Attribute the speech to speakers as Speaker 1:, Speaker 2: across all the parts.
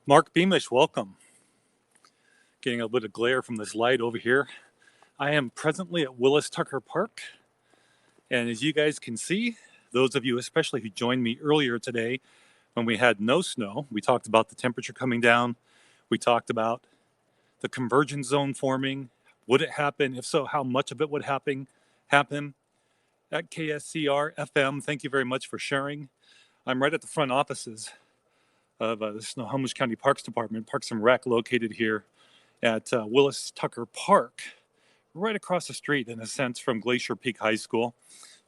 Speaker 1: Mark Beamish, welcome. Getting a bit of glare from this light over here. I am presently at Willis Tucker Park, and as you guys can see, those of you especially who joined me earlier today when we had no snow, we talked about the temperature coming down, we talked about the convergence zone forming. Would it happen? If so, how much of it would happen? At KSCR FM, thank you very much for sharing. I'm right at the front offices of the Snohomish County Parks Department, Parks and Rec, located here at Willis Tucker Park, right across the street, in a sense, from Glacier Peak High School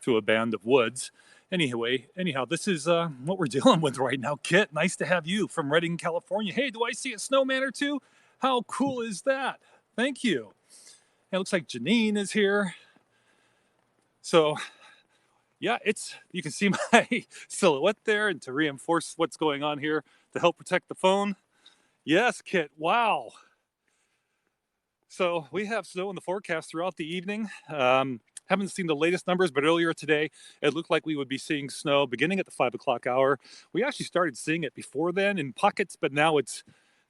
Speaker 1: through a band of woods. Anyhow, this is what we're dealing with right now. Kit, nice to have you from Redding, California. Hey, do I see a snowman or two? How cool is that? Thank you. It looks like Janine is here. So, yeah, you can see my silhouette there, and to reinforce what's going on here, to help protect the phone. Yes, Kit, wow. So we have snow in the forecast throughout the evening. Haven't seen the latest numbers, but earlier today, it looked like we would be seeing snow beginning at the 5 o'clock hour. We actually started seeing it before then in pockets, but now it's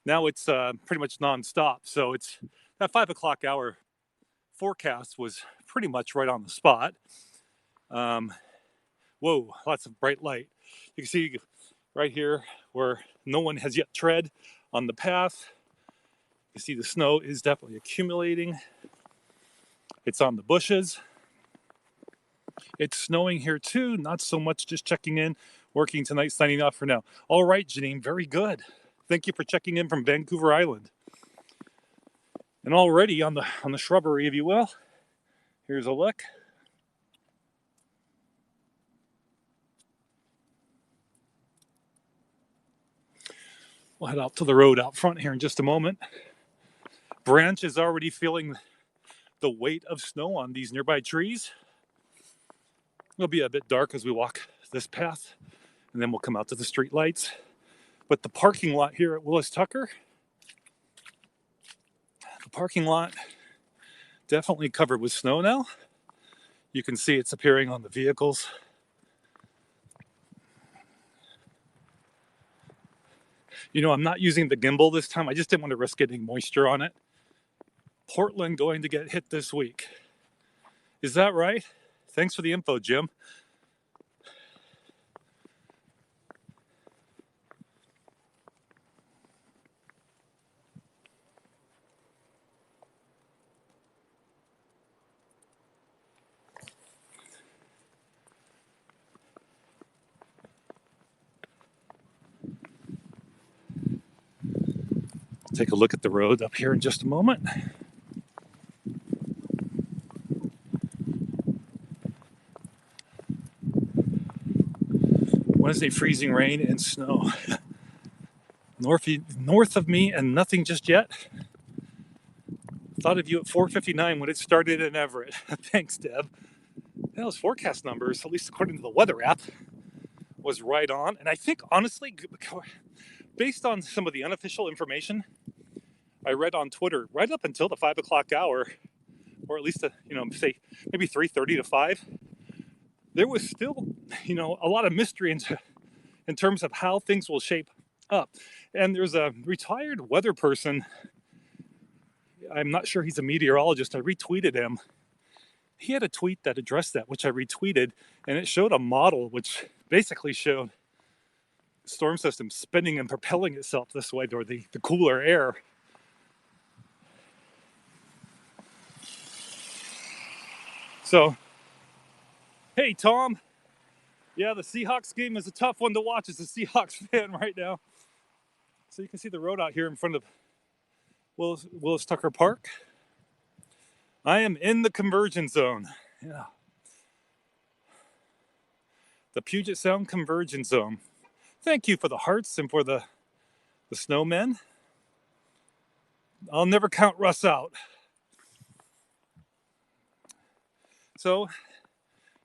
Speaker 1: pretty much nonstop. So it's that 5 o'clock hour forecast was pretty much right on the spot. Whoa, lots of bright light. You can see right here where no one has yet tread on the path. You see the snow is definitely accumulating. It's on the bushes. It's snowing here too, not so much, just checking in, working tonight, signing off for now. All right, Janine, very good. Thank you for checking in from Vancouver Island. And already on the shrubbery, if you will, here's a look. We'll head out to the road out front here in just a moment. Branch is already feeling the weight of snow on these nearby trees. It'll be a bit dark as we walk this path, and then we'll come out to the street lights. But the parking lot here at Willis Tucker, the parking lot definitely covered with snow now. You can see it's appearing on the vehicles. You know, I'm not using the gimbal this time. I just didn't want to risk getting moisture on it. Portland going to get hit this week. Is that right? Thanks for the info, Jim. Take a look at the road up here in just a moment. Wednesday, freezing rain and snow. North of me and nothing just yet. Thought of you at 4:59 when it started in Everett. Thanks, Deb. Those forecast numbers, at least according to the weather app, was right on. And I think, honestly, based on some of the unofficial information I read on Twitter, right up until the 5 o'clock hour, or at least, say maybe 3:30 to 5, there was still, a lot of mystery in terms of how things will shape up. And there's a retired weather person. I'm not sure he's a meteorologist. I retweeted him. He had a tweet that addressed that, which I retweeted, and it showed a model which basically showed the storm system spinning and propelling itself this way toward the cooler air. So, hey, Tom. Yeah, the Seahawks game is a tough one to watch as a Seahawks fan right now. So you can see the road out here in front of Willis Tucker Park. I am in the convergence zone. Yeah. The Puget Sound convergence zone. Thank you for the hearts and for the snowmen. I'll never count Russ out. So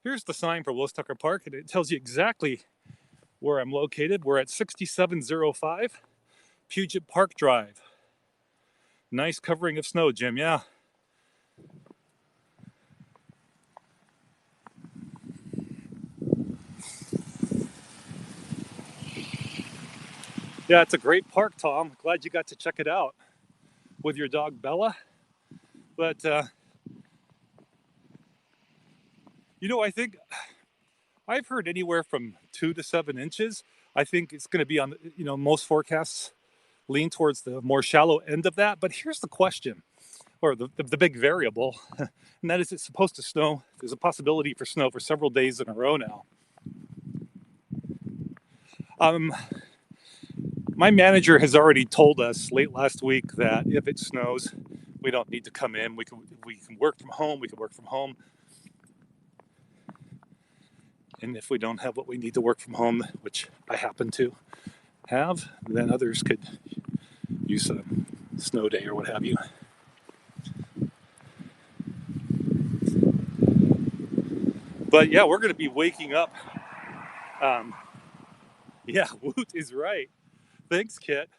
Speaker 1: here's the sign for Willis Tucker Park, and it tells you exactly where I'm located. We're at 6705 Puget Park Drive. Nice covering of snow, Jim, yeah. Yeah, it's a great park, Tom. Glad you got to check it out with your dog Bella. But I think I've heard anywhere from 2 to 7 inches. I think it's going to be on, most forecasts lean towards the more shallow end of that. But here's the question, or the big variable, and that is, it's supposed to snow. There's a possibility for snow for several days in a row now. My manager has already told us late last week that if it snows, we don't need to come in. We can work from home. We can work from home. And if we don't have what we need to work from home, which I happen to have, then others could use a snow day or what have you. But yeah, we're going to be waking up. Yeah, Woot is right. Thanks, Kit.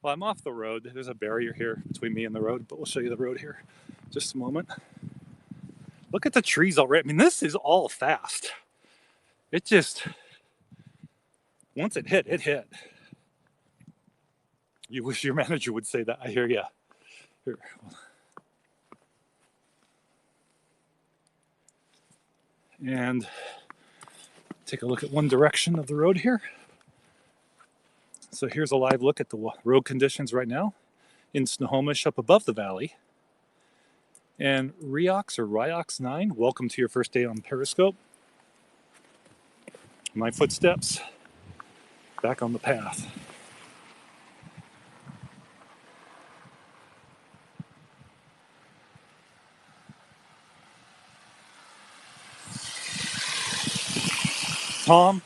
Speaker 1: Well, I'm off the road. There's a barrier here between me and the road, but we'll show you the road here. Just a moment. Look at the trees already. I mean, this is all fast. It just, once it hit, it hit. You wish your manager would say that. I hear you. Here. And take a look at one direction of the road here. So here's a live look at the road conditions right now in Snohomish up above the valley. And Ryox 9, welcome to your first day on Periscope. My footsteps back on the path. Tom,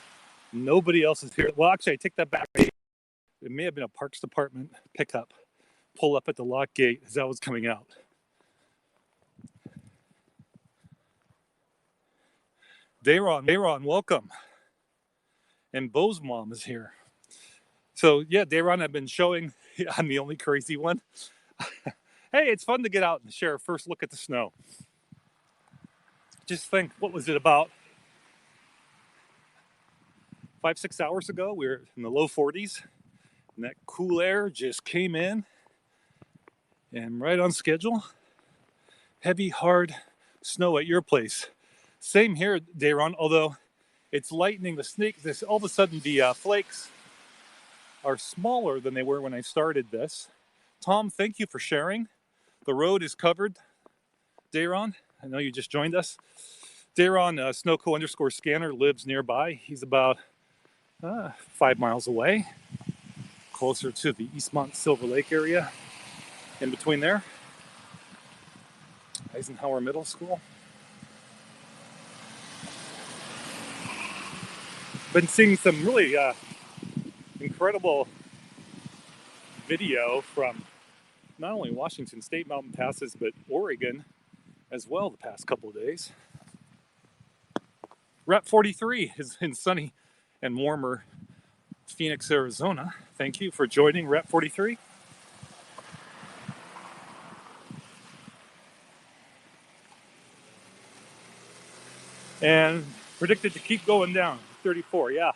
Speaker 1: nobody else is here. Well, actually, I take that back. It may have been a Parks Department pickup. Pull up at the lock gate as I was coming out. Dayron, welcome. And Bo's mom is here. So yeah, Dayron, I've been showing. I'm the only crazy one. Hey, it's fun to get out and share a first look at the snow. Just think, what was it, about 5-6 hours ago? We were in the low 40s, and that cool air just came in, and right on schedule. Heavy, hard snow at your place. Same here, Dayron, although it's lightening the snake. All of a sudden, the flakes are smaller than they were when I started this. Tom, thank you for sharing. The road is covered. Dayron, I know you just joined us. Dayron, Snowco_scanner, lives nearby. He's about 5 miles away, closer to the Eastmont Silver Lake area. In between there, Eisenhower Middle School. Been seeing some really incredible video from not only Washington State mountain passes, but Oregon as well the past couple of days. Rep 43 is in sunny and warmer Phoenix, Arizona. Thank you for joining Rep 43. And predicted to keep going down, 34, yeah.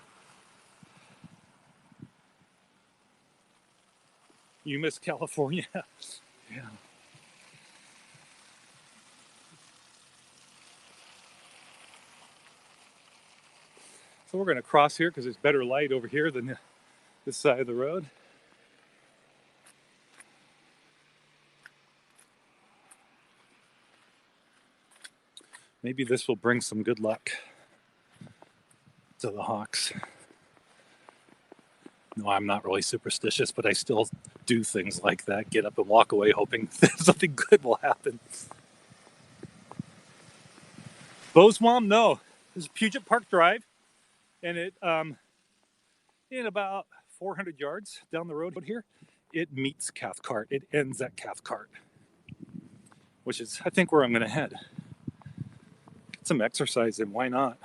Speaker 1: You miss California. Yeah. So we're going to cross here because there's better light over here than this side of the road. Maybe this will bring some good luck to the Hawks. No, I'm not really superstitious, but I still do things like that. Get up and walk away hoping something good will happen. Bo's mom, no. This is Puget Park Drive, and it in about 400 yards down the road here, it meets Cathcart. It ends at Cathcart, which is, I think, where I'm going to head. Get some exercise in, why not?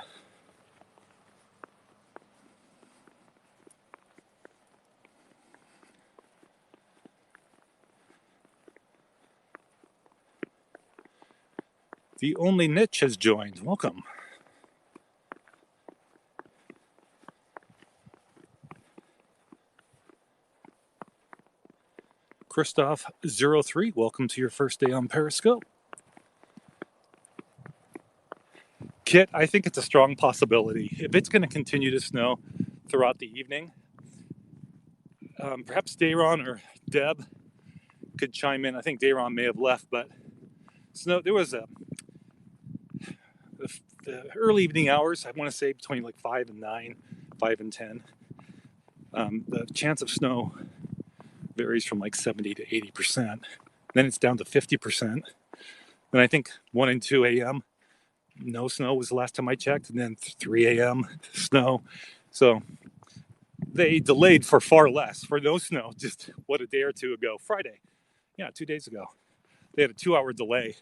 Speaker 1: The Only Niche has joined. Welcome. Christoph03, welcome to your first day on Periscope. Kit, I think it's a strong possibility. If it's going to continue to snow throughout the evening, perhaps Dayron or Deb could chime in. I think Dayron may have left, but snow. There was the early evening hours. I want to say between like 5 and 9, 5 and 10. The chance of snow varies from like 70 to 80%. Then it's down to 50%. Then I think 1 and 2 a.m. no snow was the last time I checked, and then 3 a.m. snow. So they delayed for far less, for no snow, just what, a day or two ago, Friday. Yeah, 2 days ago. They had a 2-hour delay,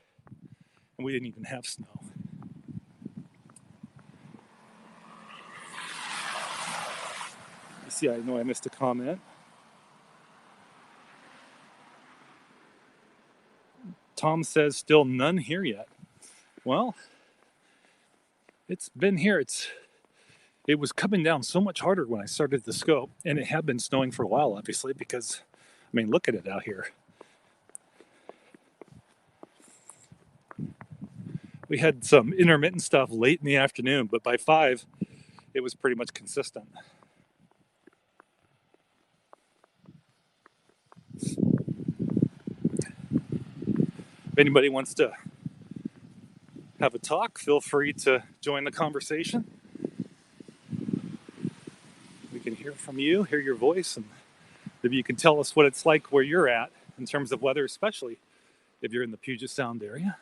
Speaker 1: and we didn't even have snow. You see, I know I missed a comment. Tom says still none here yet. Well, it's been here. It was coming down so much harder when I started the scope, and it had been snowing for a while, obviously, because, I mean, look at it out here. We had some intermittent stuff late in the afternoon, but by 5, it was pretty much consistent. If anybody wants to have a talk, feel free to join the conversation. We can hear from you, hear your voice, and maybe you can tell us what it's like where you're at in terms of weather, especially if you're in the Puget Sound area.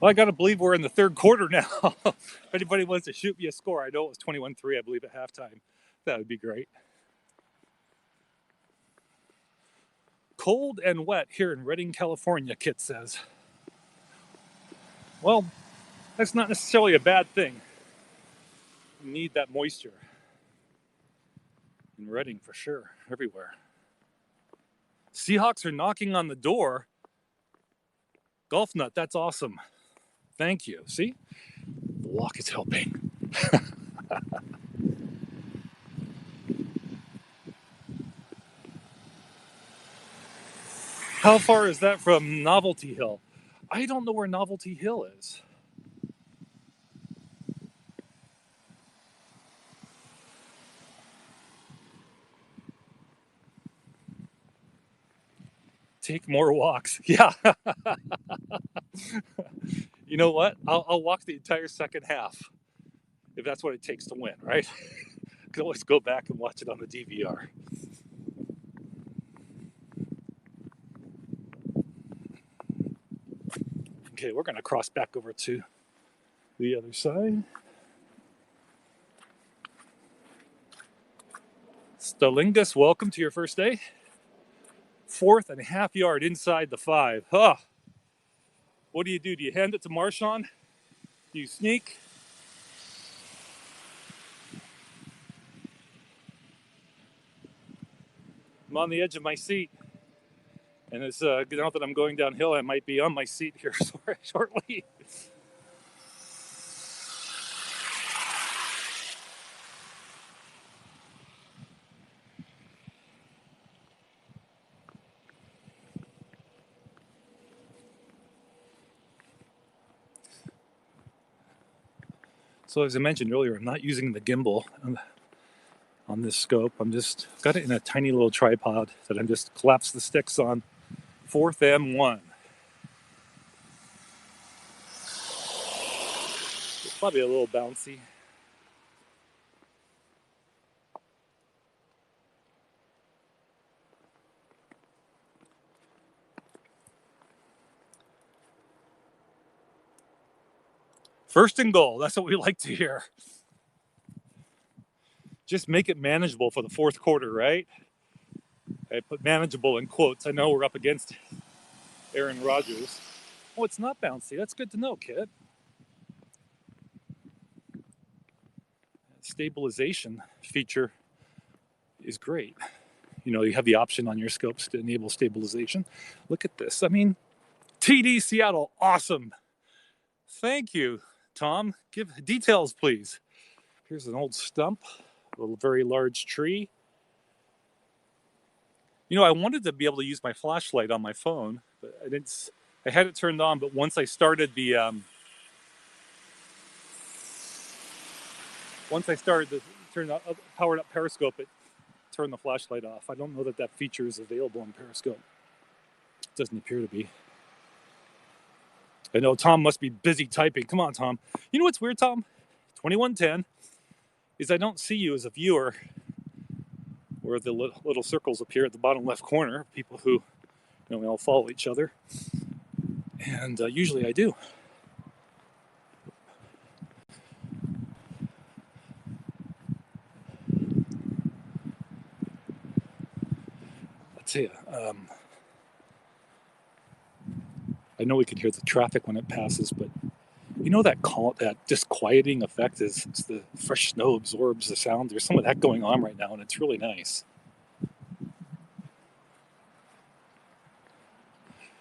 Speaker 1: Well, I got to believe we're in the third quarter now. If anybody wants to shoot me a score, I know it was 21-3, I believe, at halftime. That would be great. Cold and wet here in Redding, California, Kit says. Well, that's not necessarily a bad thing. You need that moisture. In Redding, for sure, everywhere. Seahawks are knocking on the door. Golf Nut, that's awesome. Thank you. See? The walk is helping. How far is that from Novelty Hill? I don't know where Novelty Hill is. Take more walks. Yeah. You know what? I'll walk the entire second half if that's what it takes to win, right? I can always go back and watch it on the DVR. Okay, we're going to cross back over to the other side. Stalingus, welcome to your first day. 4th and a half yard inside the 5. Huh. What do? Do you hand it to Marshawn? Do you sneak? I'm on the edge of my seat. And it's now that I'm going downhill, I might be on my seat here shortly. So as I mentioned earlier, I'm not using the gimbal on this scope. I'm just got it in a tiny little tripod that I'm just collapsed the sticks on. 4th M1. It's probably a little bouncy. First and goal. That's what we like to hear. Just make it manageable for the 4th quarter, right? I put manageable in quotes. I know we're up against Aaron Rodgers. Oh, it's not bouncy. That's good to know, kid. stabilization feature is great. You know, you have the option on your scopes to enable stabilization. Look at this. I mean, TD Seattle, awesome. Thank you, Tom. Give details, please. Here's an old stump, a very large tree. You know, I wanted to be able to use my flashlight on my phone, but I didn't. I had it turned on, but once I started the powered up Periscope, it turned the flashlight off. I don't know that that feature is available on Periscope. It doesn't appear to be. I know Tom must be busy typing. Come on, Tom. You know what's weird, Tom? 2110 is I don't see you as a viewer where the little circles appear at the bottom left corner, people who, you know, we all follow each other. And usually I do. I'll tell you, I know we can hear the traffic when it passes, but you know that disquieting effect is the fresh snow absorbs the sound. There's some of that going on right now, and it's really nice.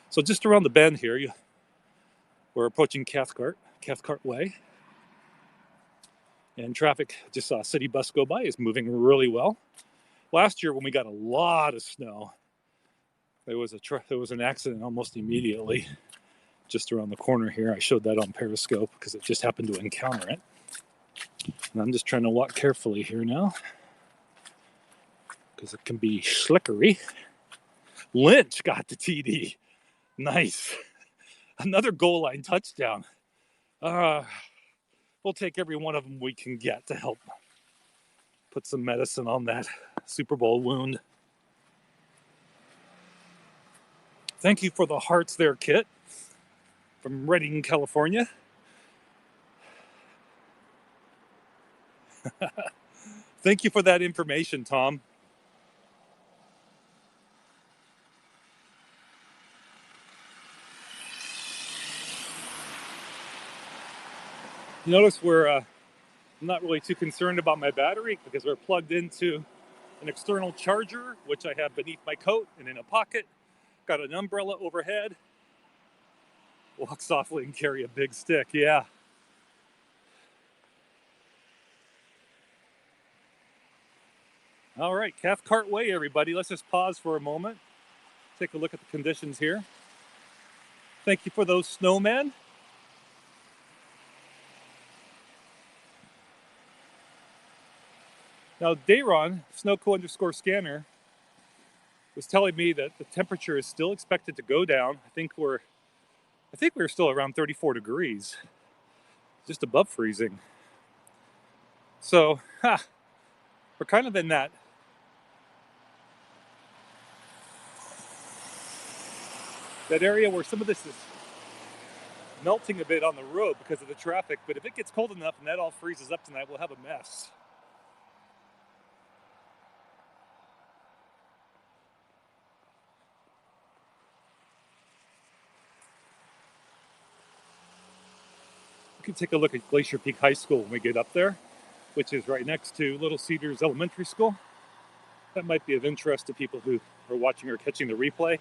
Speaker 1: So just around the bend here, we're approaching Cathcart Way. And traffic, just saw a city bus go by, is moving really well. Last year when we got a lot of snow, there was an accident almost immediately just around the corner here. I showed that on Periscope because it just happened to encounter it. And I'm just trying to walk carefully here now because it can be slickery. Lynch got the TD. Nice. Another goal line touchdown. We'll take every one of them we can get to help put some medicine on that Super Bowl wound. Thank you for the hearts there, Kit, from Redding, California. Thank you for that information, Tom. Notice I'm not really too concerned about my battery because we're plugged into an external charger, which I have beneath my coat and in a pocket. Got an umbrella overhead. Walk softly and carry a big stick, yeah. All right, Cathcart Way, everybody. Let's just pause for a moment. Take a look at the conditions here. Thank you for those snowmen. Now, Dayron, Snowco_scanner, was telling me that the temperature is still expected to go down. I think we're still around 34 degrees, just above freezing. So, we're kind of in that area where some of this is melting a bit on the road because of the traffic. But if it gets cold enough and that all freezes up tonight, we'll have a mess. We can take a look at Glacier Peak High School when we get up there, which is right next to Little Cedars Elementary School. That might be of interest to people who are watching or catching the replay.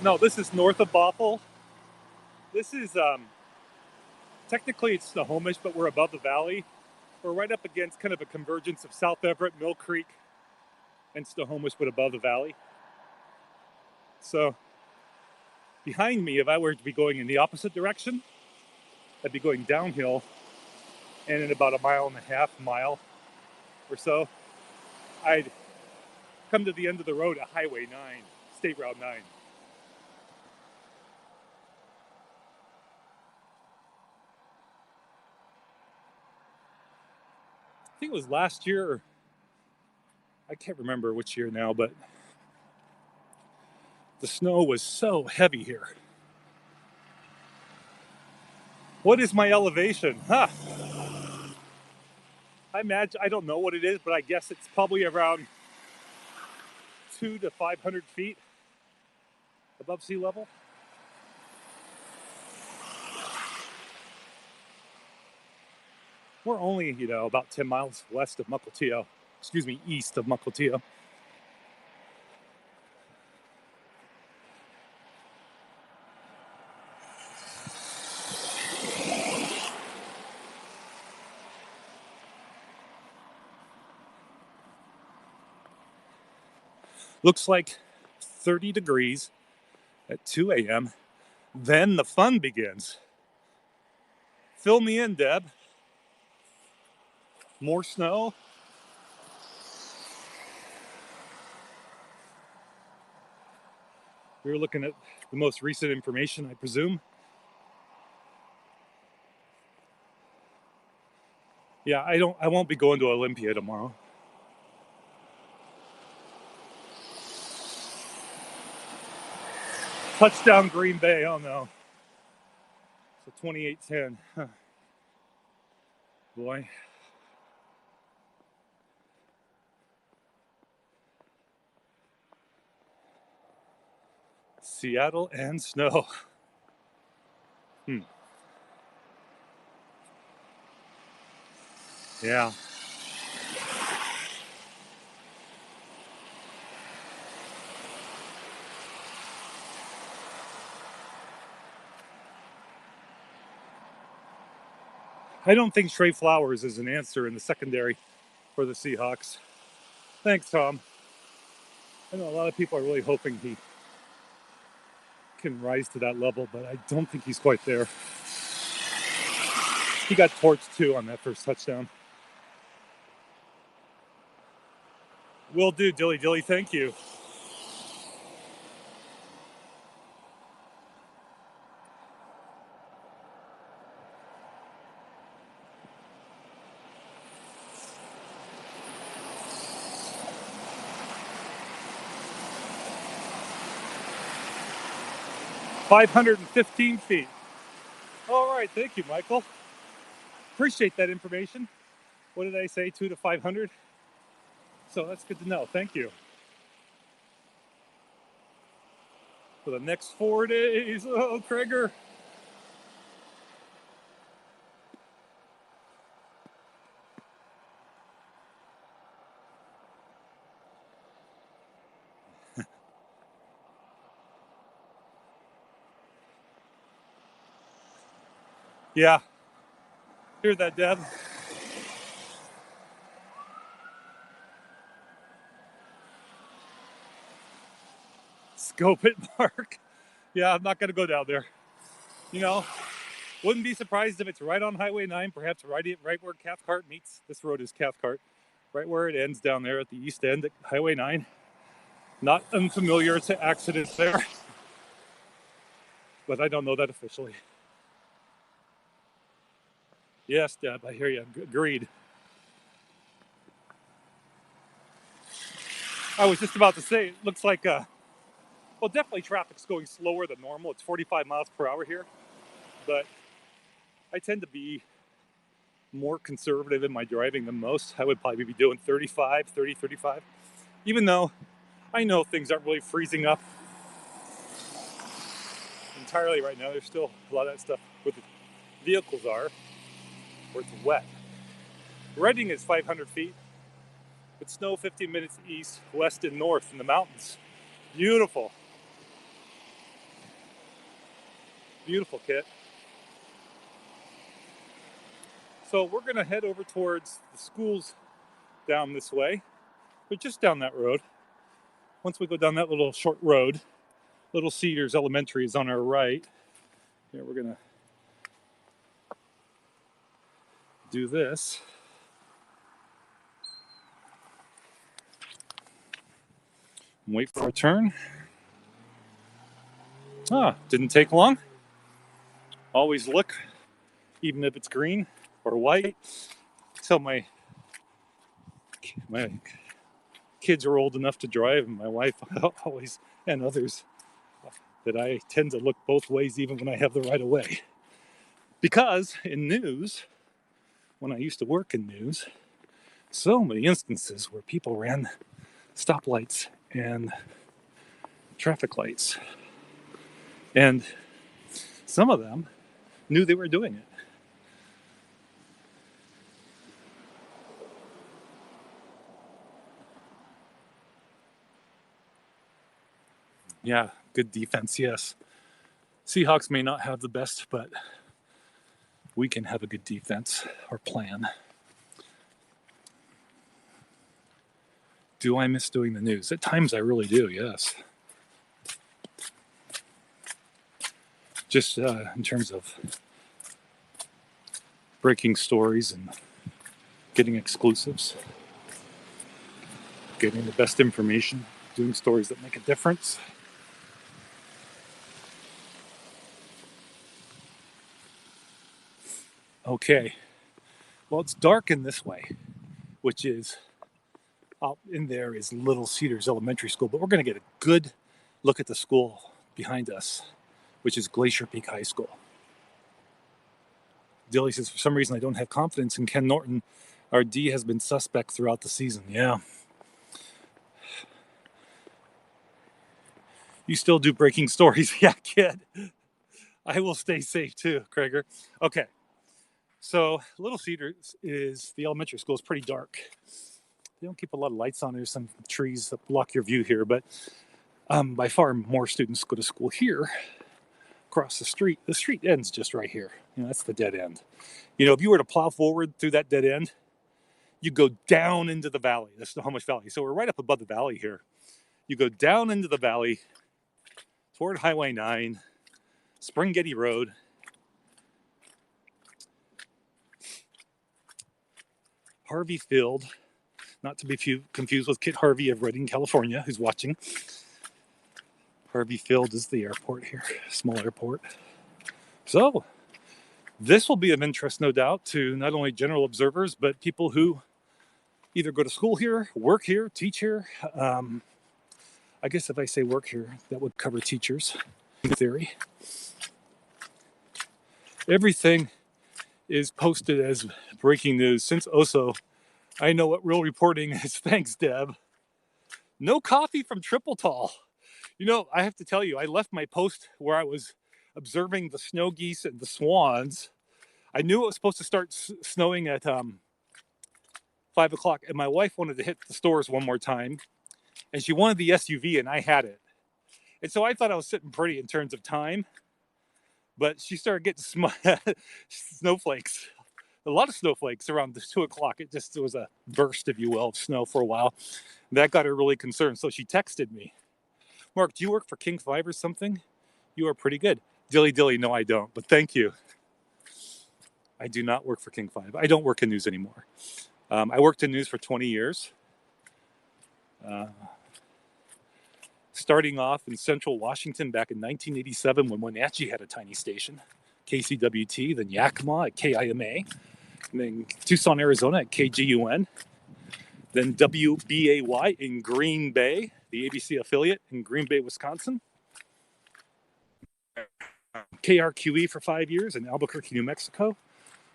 Speaker 1: No, this is north of Bothell. This is, technically it's Snohomish, but we're above the valley. We're right up against kind of a convergence of South Everett, Mill Creek, and Snohomish, but above the valley. So behind me, if I were to be going in the opposite direction, I'd be going downhill, and in about a mile and a half or so, I'd come to the end of the road at Highway 9, State Route 9. I think it was last year, or I can't remember which year now, but the snow was so heavy here. What is my elevation? I imagine, I don't know what it is, but I guess it's probably around 200 to 500 feet above sea level. We're only, about 10 miles east of Mukilteo. Looks like 30 degrees at 2 a.m. Then the fun begins. Fill me in, Deb. More snow. We were looking at the most recent information, I presume. Yeah, I won't be going to Olympia tomorrow. Touchdown Green Bay, oh no. So 28-10. Huh. Boy. Seattle and snow. Yeah. I don't think Trey Flowers is an answer in the secondary for the Seahawks. Thanks, Tom. I know a lot of people are really hoping he can rise to that level, but I don't think he's quite there. He got torched too on that first touchdown. Will do, Dilly Dilly. Thank you. $515 feet. All right, thank you, Michael. Appreciate that information. What did I say, 2 to 500? So that's good to know. Thank you. For the next 4 days, oh, Krager. Yeah. Hear that, Deb? Scope it, Mark. Yeah, I'm not going to go down there. Wouldn't be surprised if it's right on Highway 9, perhaps right where Cathcart meets. This road is Cathcart. Right where it ends down there at the east end at Highway 9. Not unfamiliar to accidents there, but I don't know that officially. Yes, Deb, I hear you. Agreed. I was just about to say, it looks like, definitely traffic's going slower than normal. It's 45 miles per hour here, but I tend to be more conservative in my driving than most. I would probably be doing 35, even though I know things aren't really freezing up entirely right now. There's still a lot of that stuff where the vehicles are, where it's wet. Reading is 500 feet, but snow 15 minutes east, west, and north in the mountains. Beautiful. Beautiful, Kit. So we're going to head over towards the schools down this way, but just down that road. Once we go down that little short road, Little Cedars Elementary is on our right. Here, we're going to do this. Wait for our turn. Didn't take long. Always look, even if it's green or white, till my kids are old enough to drive, and my wife always, and others, that I tend to look both ways even when I have the right of way. Because in news, when I used to work in news, so many instances where people ran stoplights and traffic lights. And some of them knew they were doing it. Yeah, good defense, yes. Seahawks may not have the best, but we can have a good defense or plan. Do I miss doing the news? At times I really do, yes. Just in terms of breaking stories and getting exclusives, getting the best information, doing stories that make a difference. Okay, well, it's dark in this way, which is out in there is Little Cedars Elementary School, but we're going to get a good look at the school behind us, which is Glacier Peak High School. Dilly says, for some reason, I don't have confidence in Ken Norton. Our D has been suspect throughout the season. Yeah. You still do breaking stories. Yeah, kid. I will stay safe too, Krager. Okay. So Little Cedars is, the elementary school is pretty dark. They don't keep a lot of lights on. There's some trees that block your view here, but by far more students go to school here across the street. The street ends just right here. That's the dead end. If you were to plow forward through that dead end, you go down into the valley, the Snohomish Valley. So we're right up above the valley here. You go down into the valley toward Highway 9, Springgetty Road. Harvey Field, not to be confused with Kit Harvey of Redding, California, who's watching. Harvey Field is the airport here, small airport. So this will be of interest, no doubt, to not only general observers, but people who either go to school here, work here, teach here. I guess if I say work here, that would cover teachers, in theory. Everything is posted as breaking news. Since Oso, I know what real reporting is. Thanks, Deb. No coffee from Triple Tall. I have to tell you, I left my post where I was observing the snow geese and the swans. I knew it was supposed to start snowing at 5 o'clock, and my wife wanted to hit the stores one more time, and she wanted the SUV, and I had it. And so I thought I was sitting pretty in terms of time, but she started getting snowflakes, a lot of snowflakes around 2 o'clock. It was a burst, if you will, of snow for a while. That got her really concerned, so she texted me. Mark, do you work for King 5 or something? You are pretty good. Dilly, no, I don't, but thank you. I do not work for King 5. I don't work in news anymore. I worked in news for 20 years. Starting off in Central Washington back in 1987 when Wenatchee had a tiny station. KCWT, then Yakima at KIMA, and then Tucson, Arizona at KGUN, then WBAY in Green Bay, the ABC affiliate in Green Bay, Wisconsin, KRQE for 5 years in Albuquerque, New Mexico,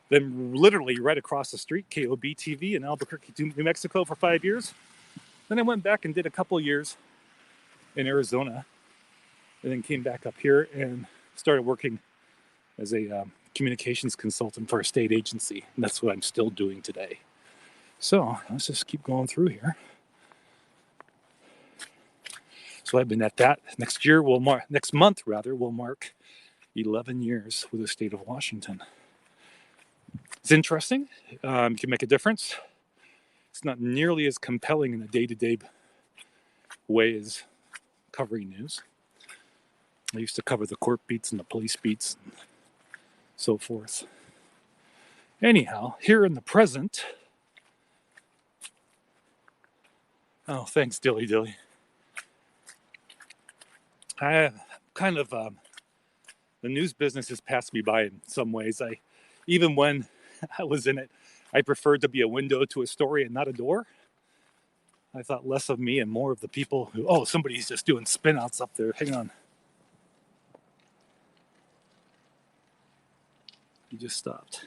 Speaker 1: then literally right across the street, KOB TV in Albuquerque, New Mexico for 5 years. Then I went back and did a couple of years in Arizona, and then came back up here and started working as a communications consultant for a state agency. And that's what I'm still doing today. So let's just keep going through here. So I've been at that. Next month will mark 11 years with the state of Washington. It's interesting. Can make a difference. It's not nearly as compelling in a day-to-day way as covering news. I used to cover the court beats and the police beats and so forth. Anyhow, here in the present. Oh, thanks, Dilly. I kind of the news business has passed me by in some ways. Even when I was in it, I preferred to be a window to a story and not a door. I thought less of me and more of the people who. Oh, somebody's just doing spin outs up there. Hang on. He just stopped.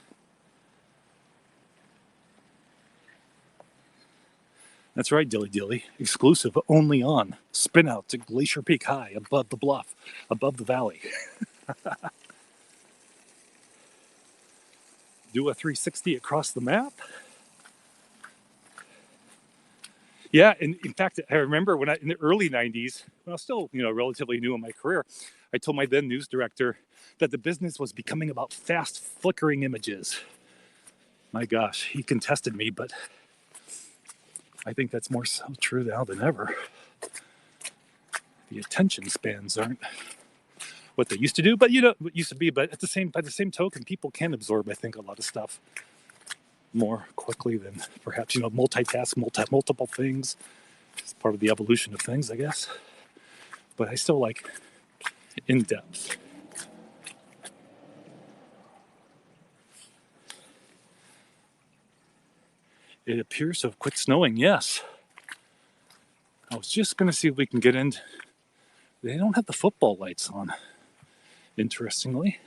Speaker 1: That's right, Dilly. Exclusive only on spin out to Glacier Peak High, above the bluff, above the valley. Do a 360 across the map. Yeah, and in fact, I remember when in the early '90s, when I was still, relatively new in my career, I told my then news director that the business was becoming about fast flickering images. My gosh, he contested me, but I think that's more so true now than ever. The attention spans aren't what they used to do, but what used to be. But by the same token, people can absorb, I think, a lot of stuff more quickly than perhaps multitask, multiple things. It's part of the evolution of things, I guess. But I still like in depth. It appears to have quit snowing. Yes. I was just going to see if we can get in. They don't have the football lights on, interestingly.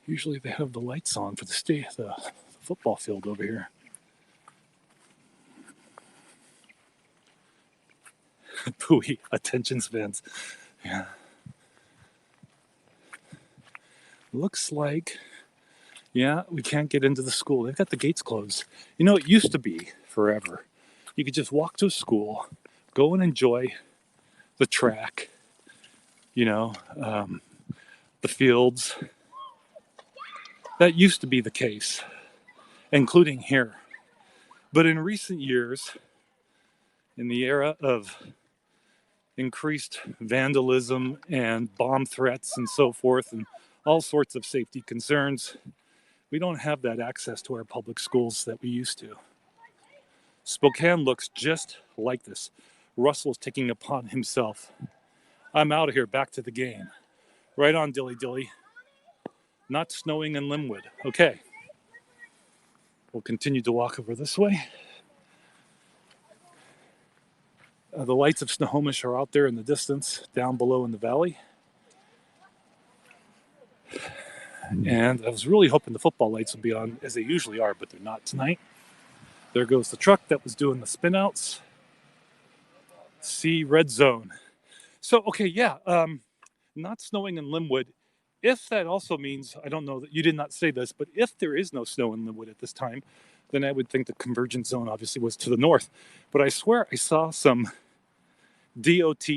Speaker 1: Usually they have the lights on for the football field over here. Pooey, attention spans. Yeah. Looks like, yeah, we can't get into the school. They've got the gates closed. It used to be forever. You could just walk to school, go and enjoy the track, the fields. That used to be the case, including here. But in recent years, in the era of increased vandalism and bomb threats and so forth, and all sorts of safety concerns, we don't have that access to our public schools that we used to. Spokane looks just like this. Russell's taking upon himself. I'm out of here, back to the game. Right on, Dilly Dilly. Not snowing in Linwood. Okay. We'll continue to walk over this way. The lights of Snohomish are out there in the distance, down below in the valley. And I was really hoping the football lights would be on, as they usually are, but they're not tonight. There goes the truck that was doing the spin-outs. See, red zone. So, okay, yeah, not snowing in Linwood. If that also means, I don't know that you did not say this, but if there is no snow in Linwood at this time, then I would think the convergence zone obviously was to the north. But I swear I saw some DOT,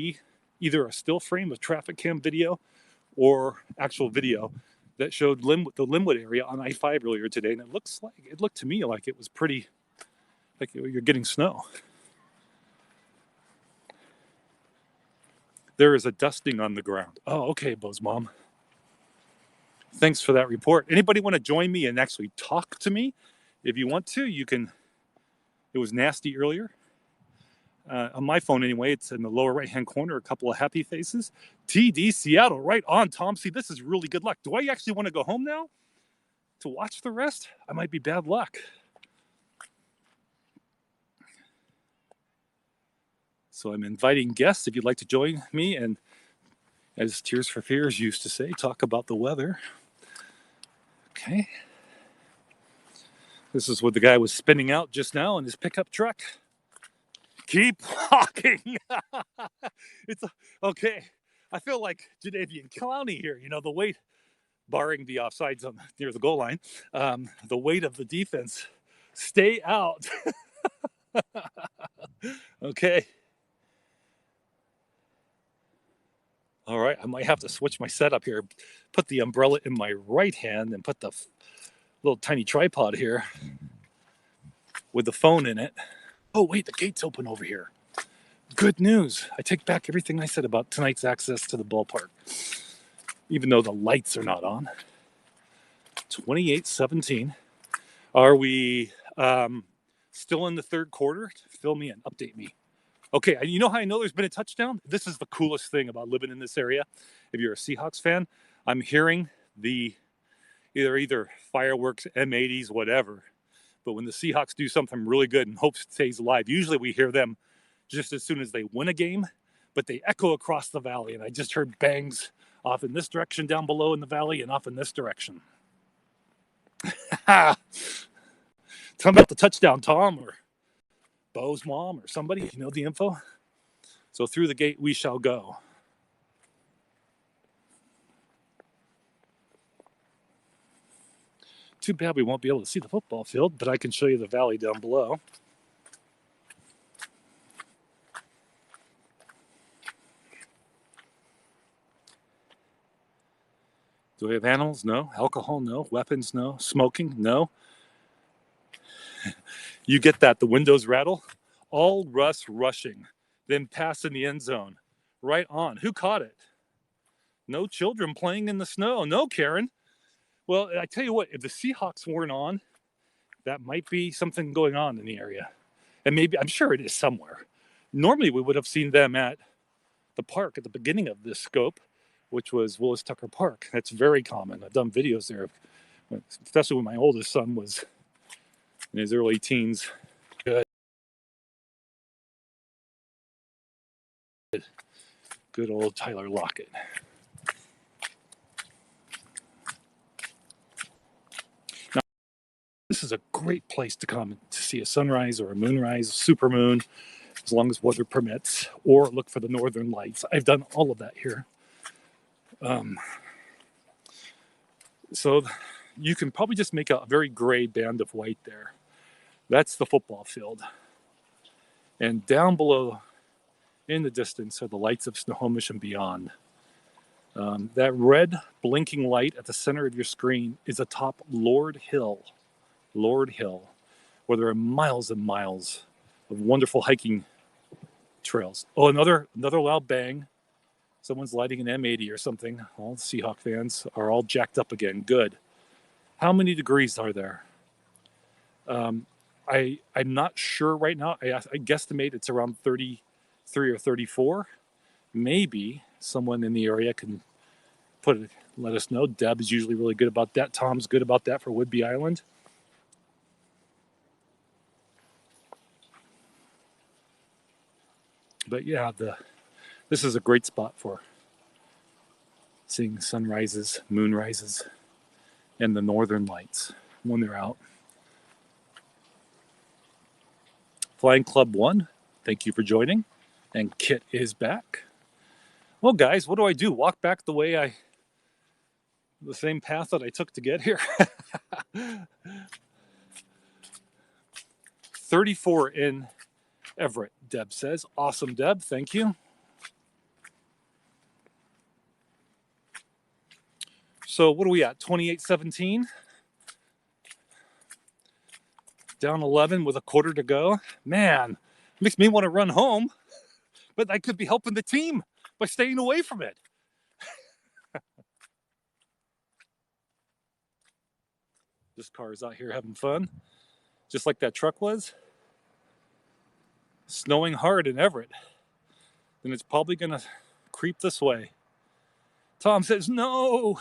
Speaker 1: either a still frame of traffic cam video or actual video that showed the Linwood area on I-5 earlier today, and it looked to me like it was pretty, like you're getting snow. There is a dusting on the ground. Oh, okay, Bo's mom. Thanks for that report. Anybody want to join me and actually talk to me? If you want to, you can. It was nasty earlier. On my phone anyway, it's in the lower right-hand corner, a couple of happy faces. TD Seattle, right on, Tom. See, this is really good luck. Do I actually want to go home now to watch the rest? I might be bad luck. So I'm inviting guests if you'd like to join me and, as Tears for Fears used to say, talk about the weather. Okay. This is what the guy was spinning out just now in his pickup truck. Keep walking. Okay. I feel like Jadavian Clowney here. The weight, barring the offsides near the goal line, the weight of the defense. Stay out. Okay. All right. I might have to switch my setup here. Put the umbrella in my right hand and put the little tiny tripod here with the phone in it. Oh, wait, the gate's open over here. Good news. I take back everything I said about tonight's access to the ballpark, even though the lights are not on. 28-17. Are we still in the third quarter? Fill me in. Update me. Okay, you know how I know there's been a touchdown? This is the coolest thing about living in this area. If you're a Seahawks fan, I'm hearing the either fireworks, M80s, whatever. But when the Seahawks do something really good and hope stays alive, usually we hear them just as soon as they win a game, but they echo across the valley. And I just heard bangs off in this direction down below in the valley and off in this direction. Tell me about the touchdown, Tom, or Bo's mom, or somebody. You know the info? So through the gate we shall go. Too bad we won't be able to see the football field, but I can show you the valley down below. Do we have animals? No. Alcohol? No. Weapons? No. Smoking? No. You get that. The windows rattle. All Russ rushing, then pass in the end zone. Right on. Who caught it? No children playing in the snow. No, Karen. Well, I tell you what, if the Seahawks weren't on, that might be something going on in the area. And maybe, I'm sure it is somewhere. Normally, we would have seen them at the park at the beginning of this scope, which was Willis Tucker Park. That's very common. I've done videos there, especially when my oldest son was in his early teens. Good old Tyler Lockett. Now, this is a great place to come to see a sunrise or a moonrise, supermoon, as long as weather permits, or look for the northern lights. I've done all of that here. So you can probably just make a very gray band of white there. That's the football field. And down below, in the distance, are the lights of Snohomish and beyond. That red blinking light at the center of your screen is atop Lord Hill, where there are miles and miles of wonderful hiking trails. Oh, another loud bang. Someone's lighting an M80 or something. All the Seahawk fans are all jacked up again. Good. How many degrees are there? I'm not sure right now. I guesstimate it's around 33 or 34. Maybe someone in the area can let us know. Deb is usually really good about that. Tom's good about that for Whidbey Island. But yeah, this is a great spot for seeing sunrises, moonrises, and the northern lights when they're out. Flying Club 1, thank you for joining. And Kit is back. Well, guys, what do? Walk back the same path that I took to get here? 34 in Everett, Deb says. Awesome, Deb. Thank you. So what are we at? 28-17. Down 11 with a quarter to go. Man, makes me want to run home, but I could be helping the team by staying away from it. This car is out here having fun, just like that truck was. Snowing hard in Everett. Then it's probably going to creep this way. Tom says, no.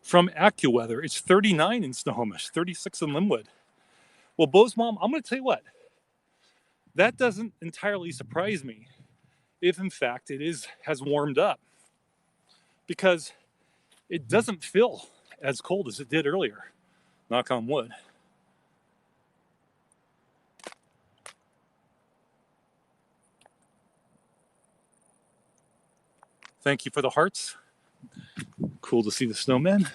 Speaker 1: From AccuWeather, it's 39 in Snohomish, 36 in Linwood. Well, Bo's mom, I'm going to tell you what. That doesn't entirely surprise me if, in fact, has warmed up. Because it doesn't feel as cold as it did earlier. Knock on wood. Thank you for the hearts. Cool to see the snowmen.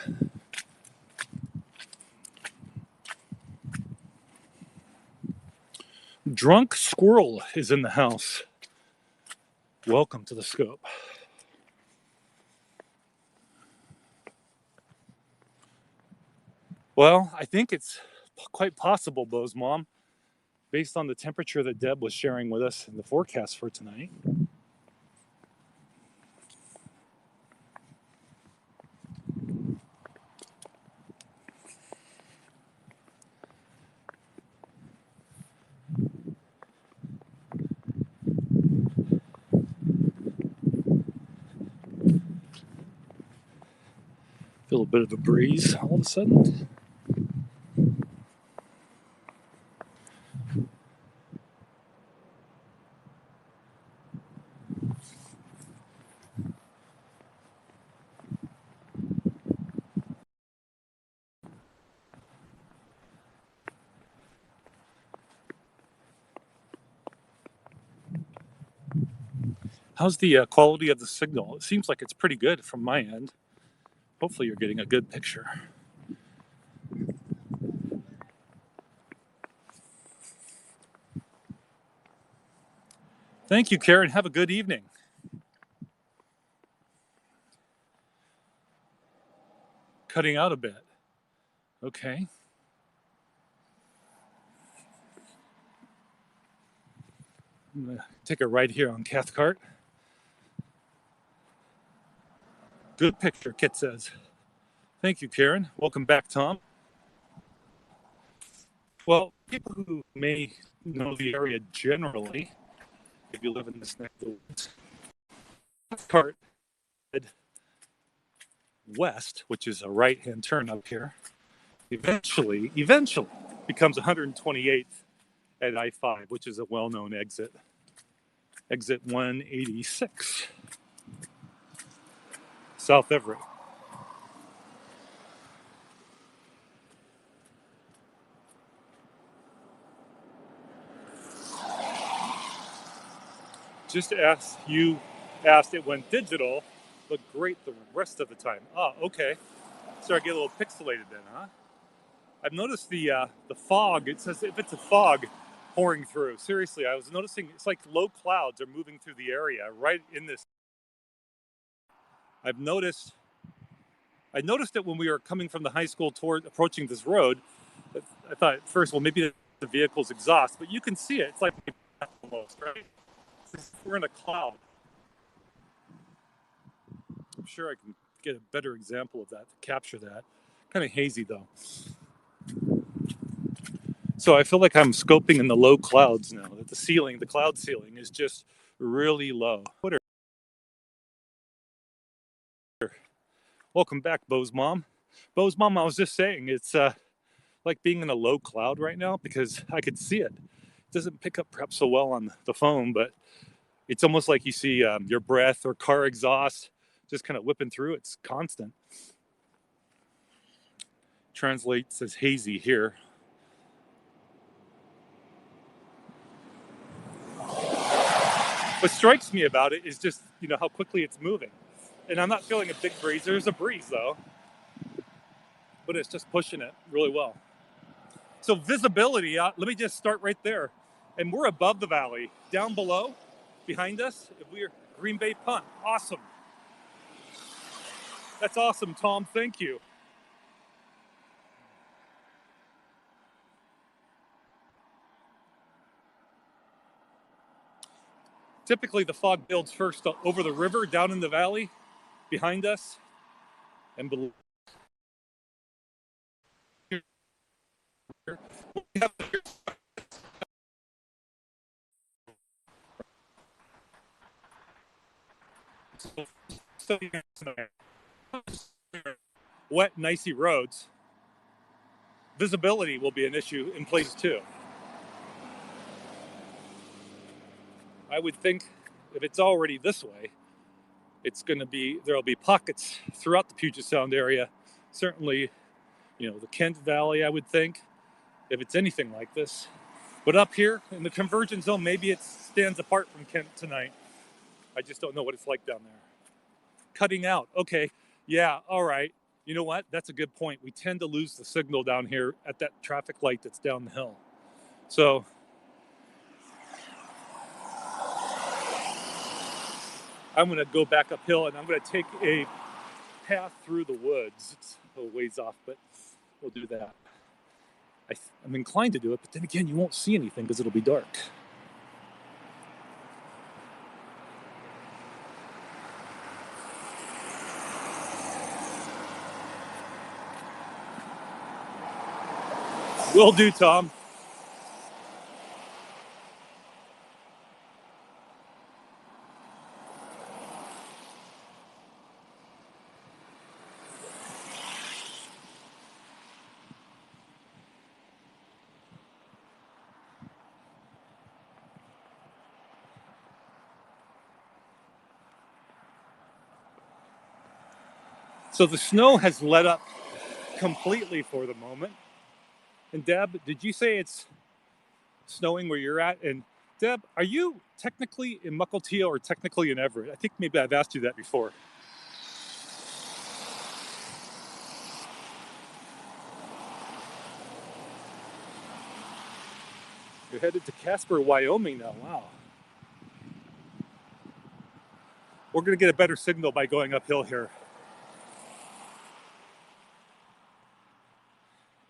Speaker 1: Drunk Squirrel is in the house. Welcome to the scope. Well, I think it's quite possible, Bo's mom, based on the temperature that Deb was sharing with us in the forecast for tonight. Feel a bit of a breeze all of a sudden. How's the quality of the signal? It seems like it's pretty good from my end. Hopefully you're getting a good picture. Thank you, Karen. Have a good evening. Cutting out a bit. Okay. I'm going to take a right here on Cathcart. Good picture, Kit says. Thank you, Karen. Welcome back, Tom. Well, people who may know the area generally, if you live in this neck of the woods, Cathcart west, which is a right-hand turn up here, eventually becomes 128th at I-5, which is a well-known exit. Exit 186, South Everett. Just as you asked, it went digital, looked great the rest of the time. Ah, okay. Started to get a little pixelated then, huh? I've noticed the fog. It says if it's a fog pouring through. Seriously, I was noticing it's like low clouds are moving through the area right in this. I noticed it when we were coming from the high school toward approaching this road. I thought at first, well, maybe the vehicle's exhaust, but you can see it. It's like almost, right? We're in a cloud. I'm sure I can get a better example of that to capture that. Kind of hazy though. So I feel like I'm scoping in the low clouds now, that the cloud ceiling is just really low. Welcome back, Bo's mom. Bo's mom, I was just saying, it's like being in a low cloud right now because I could see it. It doesn't pick up perhaps so well on the phone, but it's almost like you see your breath or car exhaust just kind of whipping through. It's constant. Translates as hazy here. What strikes me about it is just, how quickly it's moving. And I'm not feeling a big breeze. There's a breeze though, but it's just pushing it really well. So visibility, let me just start right there. And we're above the valley. Down below, behind us, we're Green Bay Punt. Awesome. That's awesome, Tom. Thank you. Typically, the fog builds first over the river, down in the valley, behind us, and below. Wet and icy roads. Visibility will be an issue in places too. I would think if it's already this way, there'll be pockets throughout the Puget Sound area. Certainly, the Kent Valley, I would think, if it's anything like this. But up here in the convergence zone, maybe it stands apart from Kent tonight. I just don't know what it's like down there. Cutting out. Okay. Yeah. All right. You know what? That's a good point. We tend to lose the signal down here at that traffic light that's down the hill. So I'm going to go back uphill and I'm going to take a path through the woods. It's a ways off, but we'll do that. I'm inclined to do it, but then again, you won't see anything because it'll be dark. Will do, Tom. So the snow has let up completely for the moment. And Deb, did you say it's snowing where you're at? And Deb, are you technically in Mukilteo or technically in Everett? I think maybe I've asked you that before. You're headed to Casper, Wyoming now. Wow. We're going to get a better signal by going uphill here.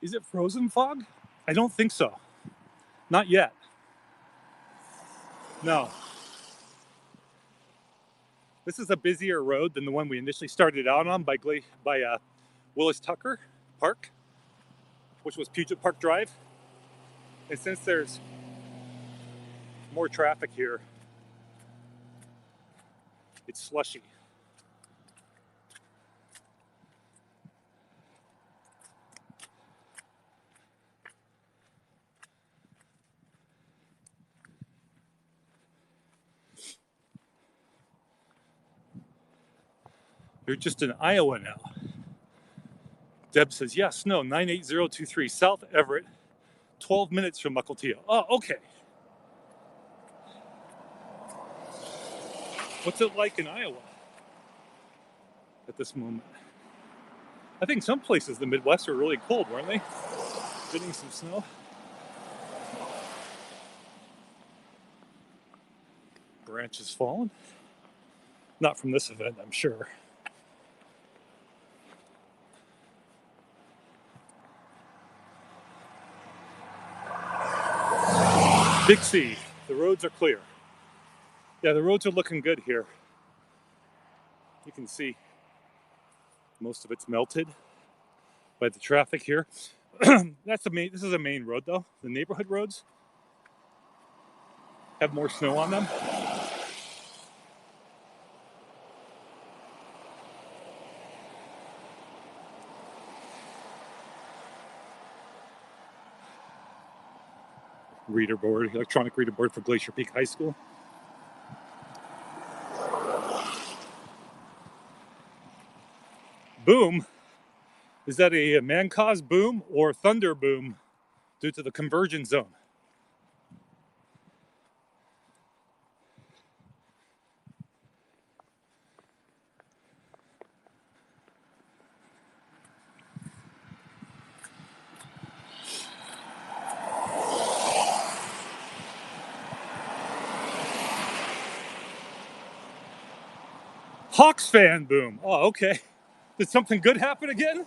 Speaker 1: Is it frozen fog? I don't think so. Not yet. No. This is a busier road than the one we initially started out on by Willis Tucker Park, which was Puget Park Drive. And since there's more traffic here, it's slushy. You're just in Iowa now. Deb says, yeah, snow, 98023, South Everett, 12 minutes from Mukilteo. Oh, okay. What's it like in Iowa at this moment? I think some places in the Midwest are really cold, weren't they? Getting some snow. Branches fallen. Not from this event, I'm sure. Big C, the roads are clear. Yeah, the roads are looking good here. You can see most of it's melted by the traffic here. This is a main road though. The neighborhood roads have more snow on them. Reader board, electronic reader board for Glacier Peak High School. Boom. Is that a man-caused boom or thunder boom due to the convergence zone? Hawks fan boom. Oh, okay. Did something good happen again?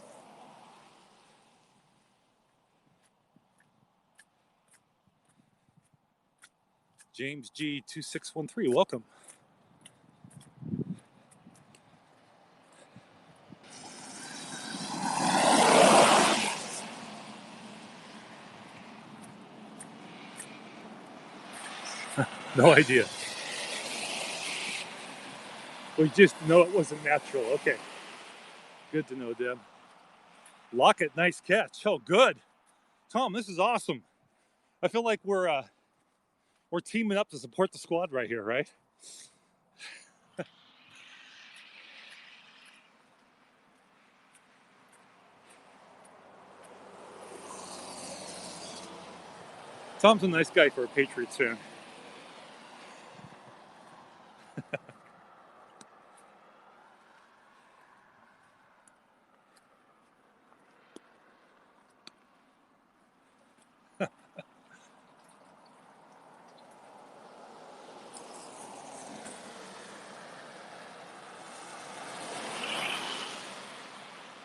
Speaker 1: James G2613, welcome. No idea. We just know it wasn't natural. Okay. Good to know, Deb. Lockett, nice catch. Oh, good. Tom, this is awesome. I feel like we're teaming up to support the squad right here, right? Tom's a nice guy for a Patriots fan.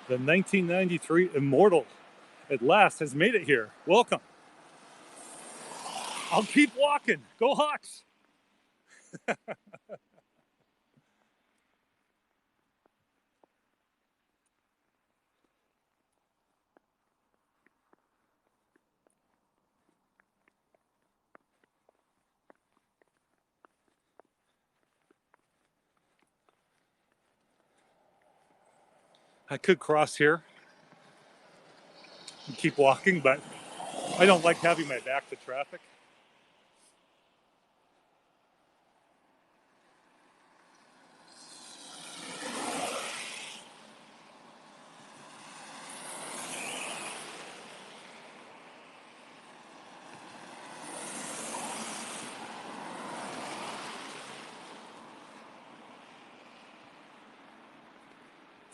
Speaker 1: The 1993 Immortal at last has made it here. Welcome. I'll keep walking. Go Hawks. I could cross here and keep walking, but I don't like having my back to traffic.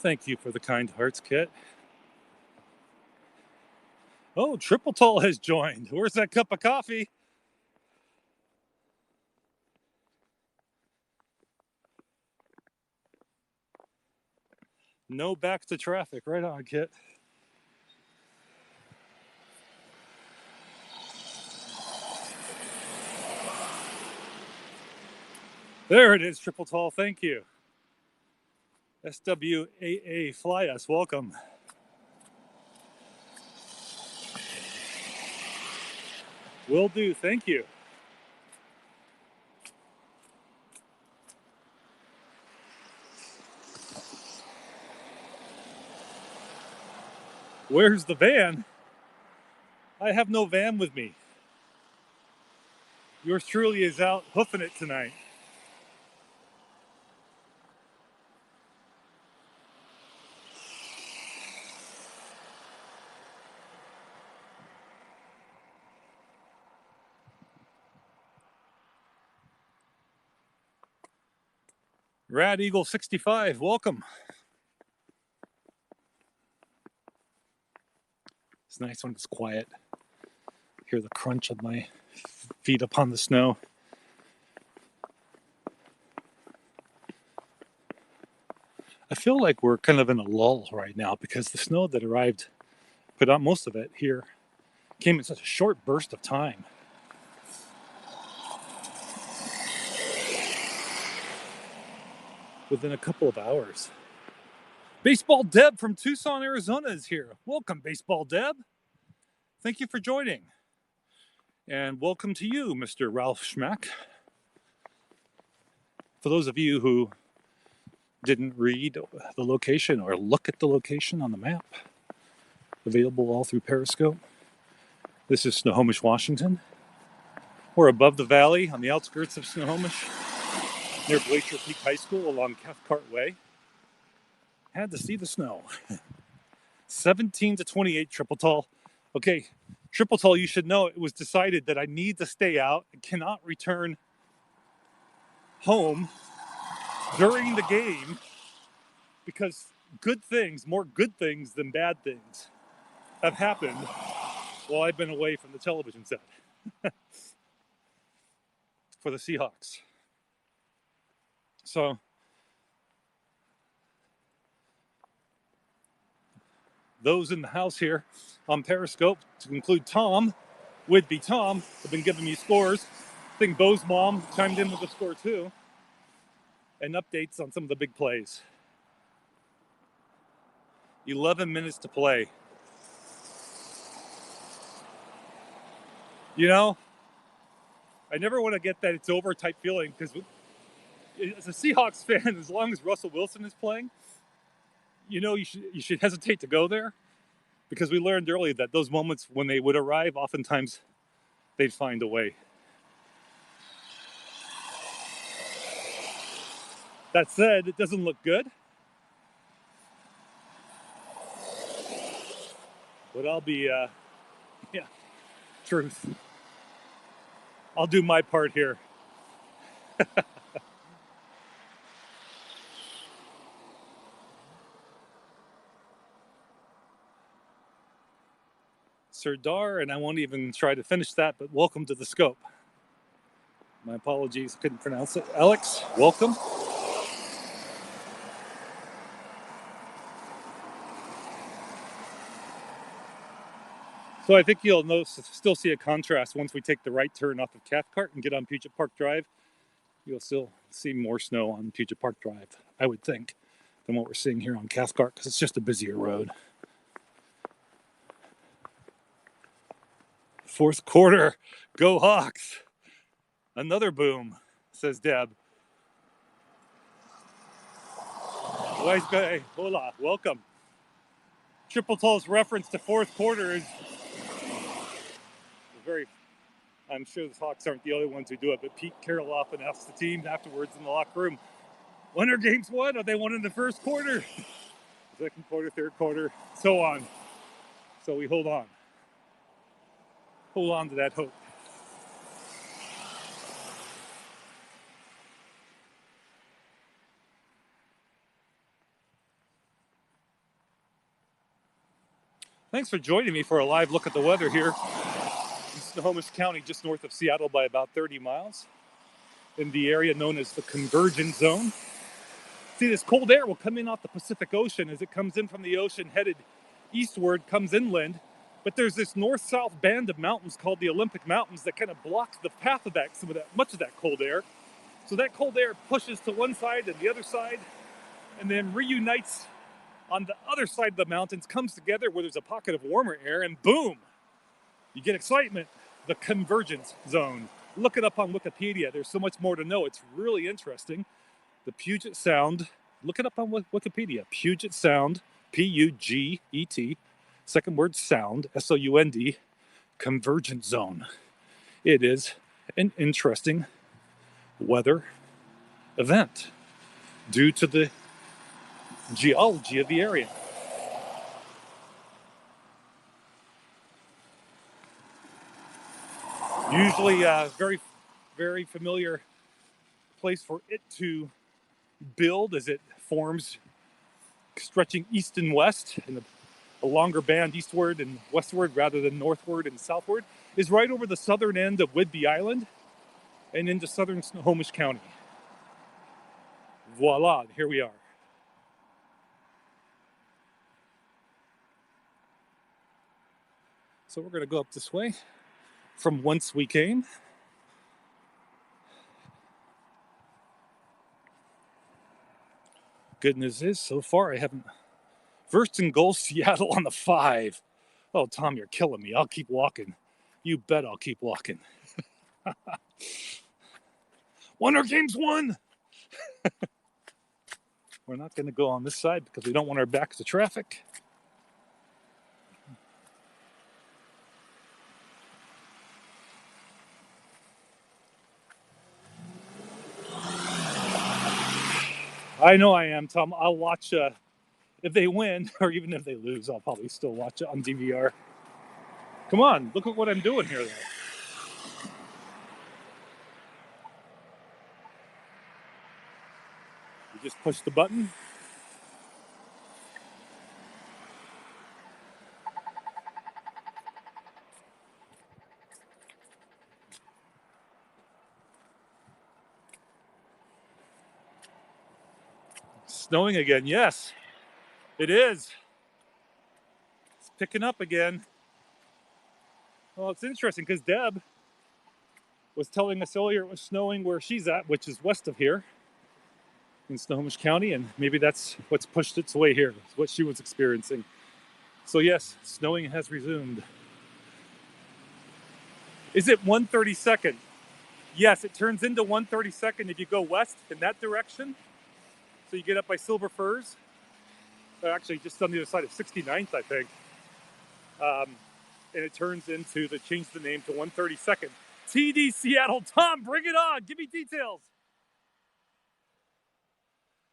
Speaker 1: Thank you for the kind hearts, Kit. Oh, Triple Tall has joined. Where's that cup of coffee? No back to traffic. Right on, Kit. There it is, Triple Tall. Thank you. SWAA, fly us. Welcome. Will do. Thank you. Where's the van? I have no van with me. Yours truly is out hoofing it tonight. Rad Eagle 65, welcome. It's nice when it's quiet. Hear the crunch of my feet upon the snow. I feel like we're kind of in a lull right now because the snow that arrived, put on most of it here, came in such a short burst of time. Within a couple of hours. Baseball Deb from Tucson, Arizona is here. Welcome, Baseball Deb. Thank you for joining. And welcome to you, Mr. Ralph Schmack. For those of you who didn't read the location or look at the location on the map, available all through Periscope, this is Snohomish, Washington. We're above the valley on the outskirts of Snohomish, near Glacier Peak High School along Cathcart Way. Had to see the snow. 17 to 28 Triple Tall. Okay, Triple Tall, you should know it was decided that I need to stay out and cannot return home during the game because good things, more good things than bad things, have happened while I've been away from the television set for the Seahawks. So those in the house here on Periscope, to include Tom, would be Tom, have been giving me scores. I think Bo's mom chimed in with the score too, and updates on some of the big plays. 11 minutes to play. You know, I never want to get that it's over type feeling because as a Seahawks fan, as long as Russell Wilson is playing, you know you should hesitate to go there because we learned early that those moments when they would arrive, oftentimes they'd find a way. That said, it doesn't look good. But I'll be, truth. I'll do my part here. Serdar, and I won't even try to finish that, but welcome to the scope. My apologies, couldn't pronounce it. Alex, welcome. So I think you'll still see a contrast once we take the right turn off of Cathcart and get on Puget Park Drive. You'll still see more snow on Puget Park Drive, I would think, than what we're seeing here on Cathcart because it's just a busier road. Fourth quarter, go Hawks. Another boom, says Deb. Wise guy, hola, welcome. Triple Tall's reference to fourth quarter is very, I'm sure the Hawks aren't the only ones who do it, but Pete Carroll often asks the team afterwards in the locker room, when are games won? Are they won in the first quarter? Second quarter, third quarter, so on. So we hold on. Hold on to that hope. Thanks for joining me for a live look at the weather here in Snohomish County, just north of Seattle by about 30 miles, in the area known as the convergence zone. See, this cold air will come in off the Pacific Ocean as it comes in from the ocean, headed eastward, comes inland. But there's this north-south band of mountains called the Olympic Mountains that kind of blocks the path of much of that cold air. So that cold air pushes to one side and the other side, and then reunites on the other side of the mountains, comes together where there's a pocket of warmer air, and boom, you get excitement. The convergence zone. Look it up on Wikipedia. There's so much more to know. It's really interesting. The Puget Sound, look it up on Wikipedia. Puget Sound, P-U-G-E-T, second word sound, S-O-U-N-D, convergence zone. It is an interesting weather event due to the geology of the area. Usually a very, very familiar place for it to build as it forms, stretching east and west in a longer band eastward and westward rather than northward and southward, is right over the southern end of Whidbey Island and into southern Snohomish County. Voila, here we are. So we're going to go up this way from whence we came. Good news is, so far I haven't. First and goal, Seattle on the 5. Oh, Tom, you're killing me. I'll keep walking. You bet I'll keep walking. Wonder Games won! We're not going to go on this side because we don't want our backs to traffic. I know I am, Tom. I'll watch if they win, or even if they lose, I'll probably still watch it on DVR. Come on, look at what I'm doing here, though. You just push the button. Snowing again, yes, it is. It's picking up again. Well, it's interesting because Deb was telling us earlier it was snowing where she's at, which is west of here in Snohomish County, and maybe that's what's pushed its way here, what she was experiencing. So yes, snowing has resumed. Is it 132nd? Yes, it turns into 132nd if you go west in that direction. So you get up by Silver Firs, actually just on the other side of 69th, I think. And it turns into, they changed the name to 132nd. TD Seattle. Tom, bring it on. Give me details.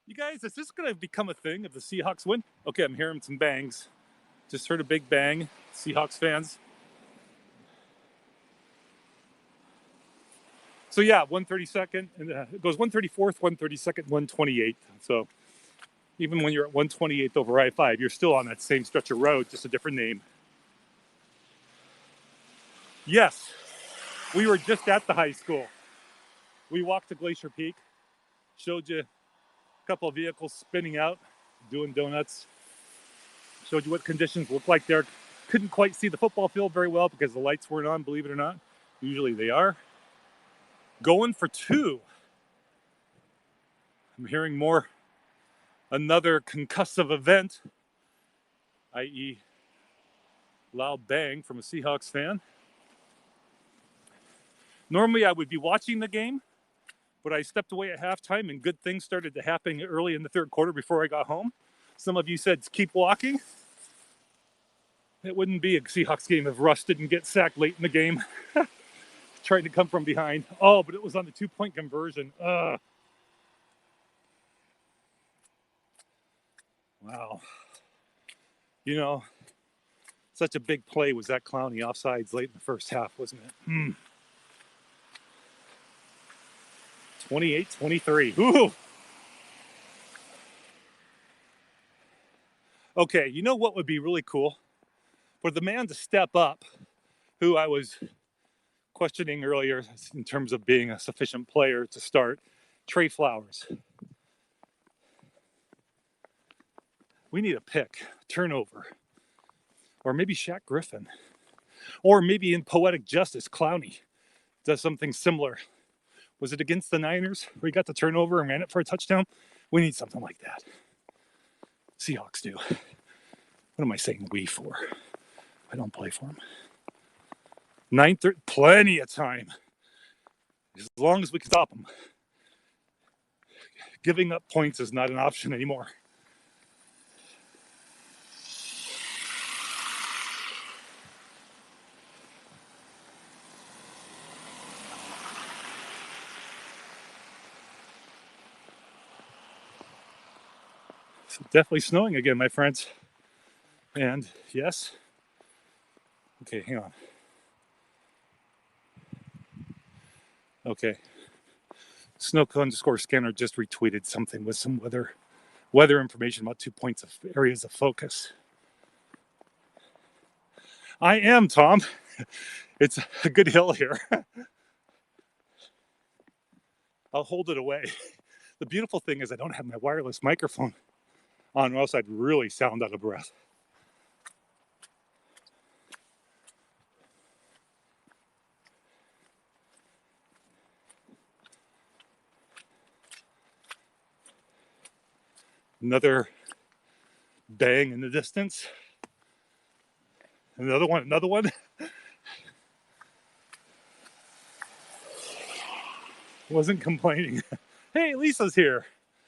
Speaker 1: You guys, is this going to become a thing if the Seahawks win? Okay, I'm hearing some bangs. Just heard a big bang. Seahawks fans. So yeah, 132nd, and it goes 134th, 132nd, 128th. So even when you're at 128th over I-5, you're still on that same stretch of road, just a different name. Yes, we were just at the high school. We walked to Glacier Peak, showed you a couple of vehicles spinning out, doing donuts, showed you what conditions look like there. Couldn't quite see the football field very well because the lights weren't on, believe it or not. Usually they are. Going for 2. I'm hearing more, another concussive event, i.e. loud bang from a Seahawks fan. Normally I would be watching the game, but I stepped away at halftime and good things started to happen early in the third quarter before I got home. Some of you said, keep walking. It wouldn't be a Seahawks game if Russ didn't get sacked late in the game. Trying to come from behind. Oh, but it was on the 2-point conversion. Wow. You know, such a big play was that Clowney offsides late in the first half, wasn't it? 28-23. Ooh. Okay, you know what would be really cool? For the man to step up, who I was questioning earlier in terms of being a sufficient player to start, Trey Flowers. We need a pick, turnover, or maybe Shaq Griffin, or maybe in poetic justice, Clowney does something similar. Was it against the Niners where he got the turnover and ran it for a touchdown? We need something like that. Seahawks do. What am I saying we for? I don't play for them. 9:30, plenty of time. As long as we can stop them. Giving up points is not an option anymore. It's definitely snowing again, my friends. And yes. Okay, hang on. Okay. Snook_scanner just retweeted something with some weather information about 2 points of areas of focus. I am, Tom. It's a good hill here. I'll hold it away. The beautiful thing is I don't have my wireless microphone on, or else I'd really sound out of breath. Another bang in the distance. Another one. Wasn't complaining. Hey, Lisa's here.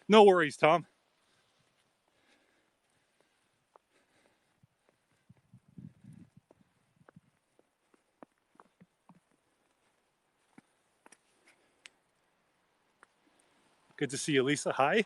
Speaker 1: No worries, Tom. Good to see you, Lisa. Hi.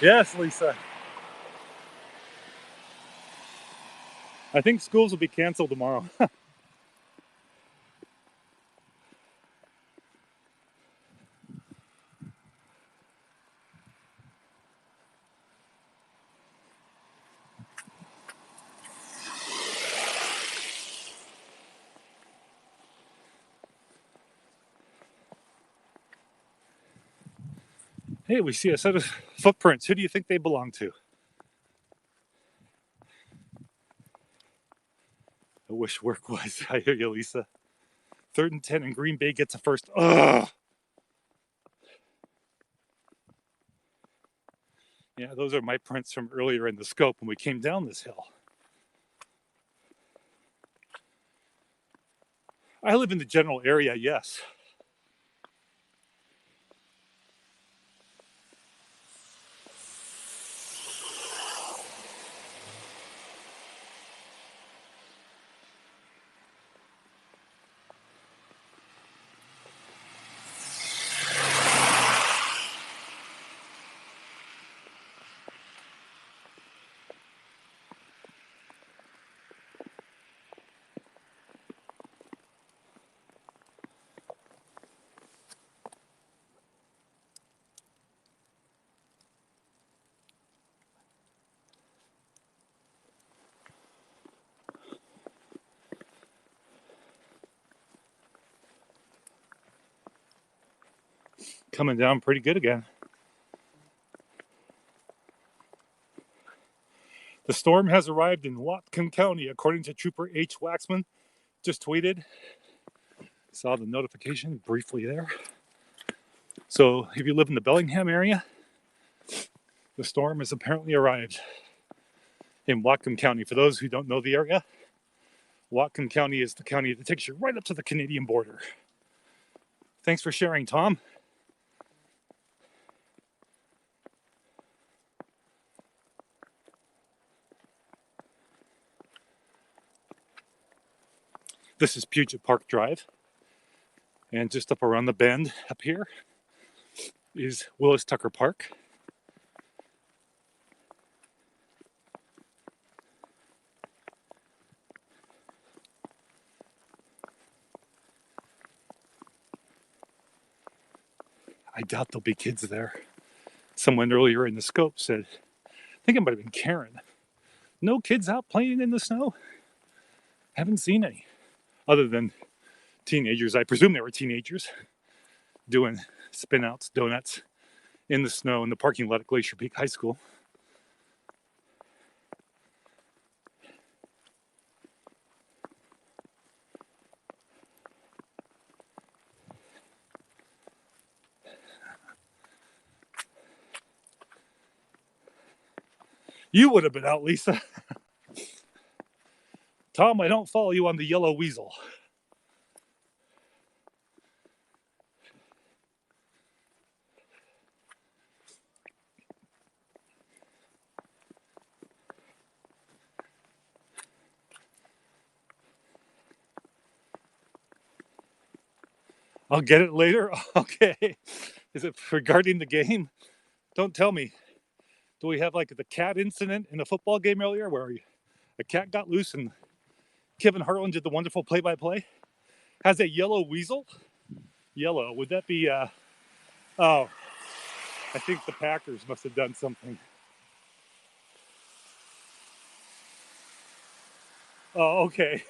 Speaker 1: Yes, Lisa. I think schools will be canceled tomorrow. Hey, we see a set of footprints. Who do you think they belong to? I wish work was. I hear you, Lisa. 3rd and 10, and Green Bay gets a first. Ugh. Yeah, those are my prints from earlier in the scope when we came down this hill. I live in the general area, yes. Coming down pretty good again. The storm has arrived in Whatcom County, according to Trooper H. Waxman. Just tweeted. Saw the notification briefly there. So if you live in the Bellingham area, the storm has apparently arrived in Whatcom County. For those who don't know the area, Whatcom County is the county that takes you right up to the Canadian border. Thanks for sharing, Tom. This is Puget Park Drive. And just up around the bend up here is Willis Tucker Park. I doubt there'll be kids there. Someone earlier in the scope said, I think it might have been Karen. No kids out playing in the snow? Haven't seen any. Other than teenagers. I presume they were teenagers doing spin-outs, donuts in the snow in the parking lot at Glacier Peak High School. You would have been out, Lisa. Tom, I don't follow you on the yellow weasel. I'll get it later. Okay. Is it regarding the game? Don't tell me. Do we have like the cat incident in the football game earlier where a cat got loose and Kevin Harlan did the wonderful play-by-play? Has a yellow weasel? Yellow. Would that be, oh, I think the Packers must have done something. Oh, okay.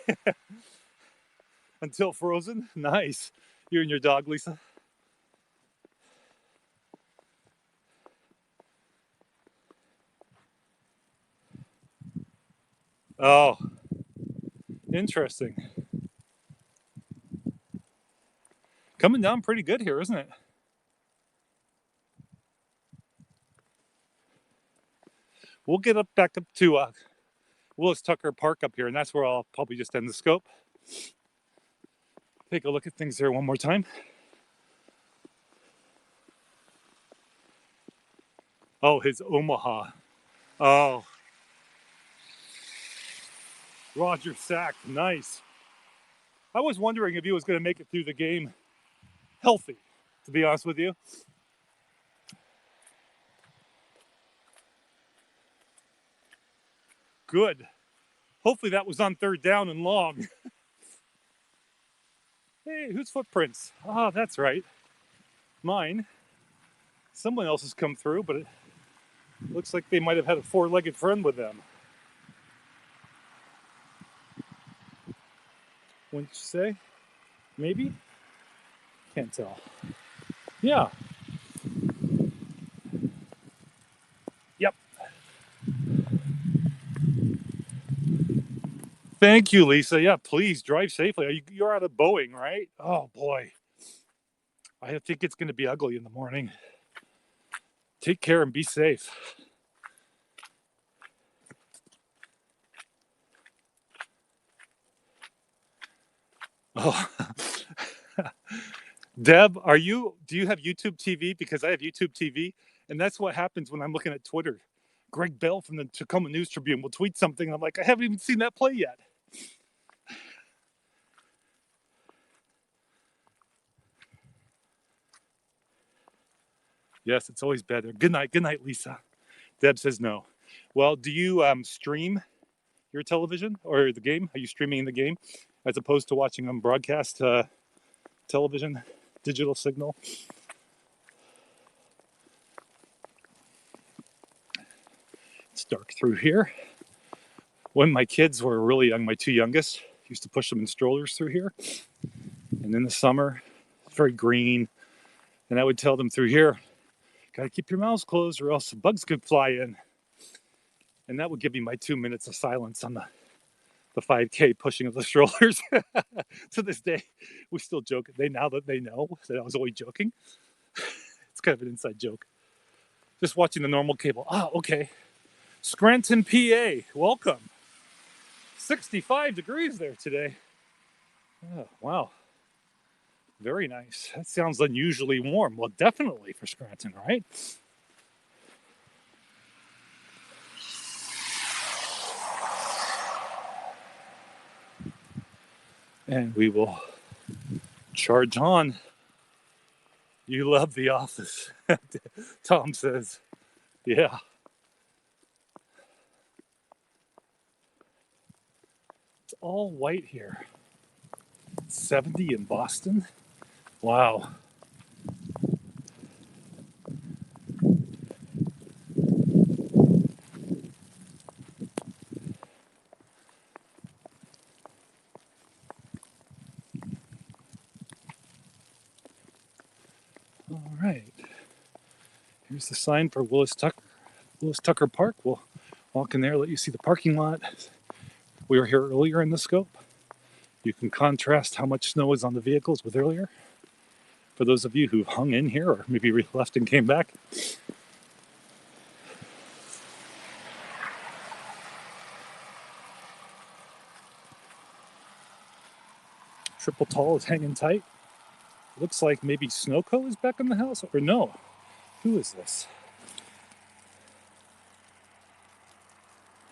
Speaker 1: Until frozen? Nice. You and your dog, Lisa? Oh, interesting. Coming down pretty good here, isn't it? We'll get back up to Willis Tucker Park up here, and that's where I'll probably just end the scope. Take a look at things there one more time. Oh, his Omaha. Oh, Roger Sack, nice. I was wondering if he was going to make it through the game healthy, to be honest with you. Good. Hopefully that was on third down and long. Hey, whose footprints? Ah, that's right. Mine. Someone else has come through, but it looks like they might have had a four-legged friend with them. Wouldn't you say? Maybe? Can't tell. Yeah. Yep. Thank you, Lisa. Yeah, please drive safely. You're out of Boeing, right? Oh, boy. I think it's going to be ugly in the morning. Take care and be safe. Oh. Deb, do you have YouTube TV? Because I have YouTube TV, and that's what happens when I'm looking at Twitter. Greg Bell from the Tacoma News Tribune will tweet something. I'm like, I haven't even seen that play yet. Yes, it's always better. Good night, Lisa. Deb says no. Well, do you stream your television or the game? Are you streaming the game as opposed to watching on broadcast television, digital signal? It's dark through here. When my kids were really young, my two youngest, used to push them in strollers through here. And in the summer, it's very green. And I would tell them through here, gotta keep your mouths closed or else bugs could fly in. And that would give me my 2 minutes of silence on the 5K pushing of the strollers. To this day, we still joke. Now that they know that I was always joking, it's kind of an inside joke. Just watching the normal cable. Ah, okay. Scranton, PA, welcome. 65 degrees there today. Oh, wow. Very nice. That sounds unusually warm. Well, definitely for Scranton, right? And we will charge on. You love The Office, Tom says. Yeah. It's all white here. 70 in Boston? Wow. Here's the sign for Willis Tucker Park. We'll walk in there, let you see the parking lot. We were here earlier in the scope. You can contrast how much snow is on the vehicles with earlier. For those of you who hung in here or maybe left and came back. Triple Tall is hanging tight. Looks like maybe Snowco is back in the house, or no. Who is this?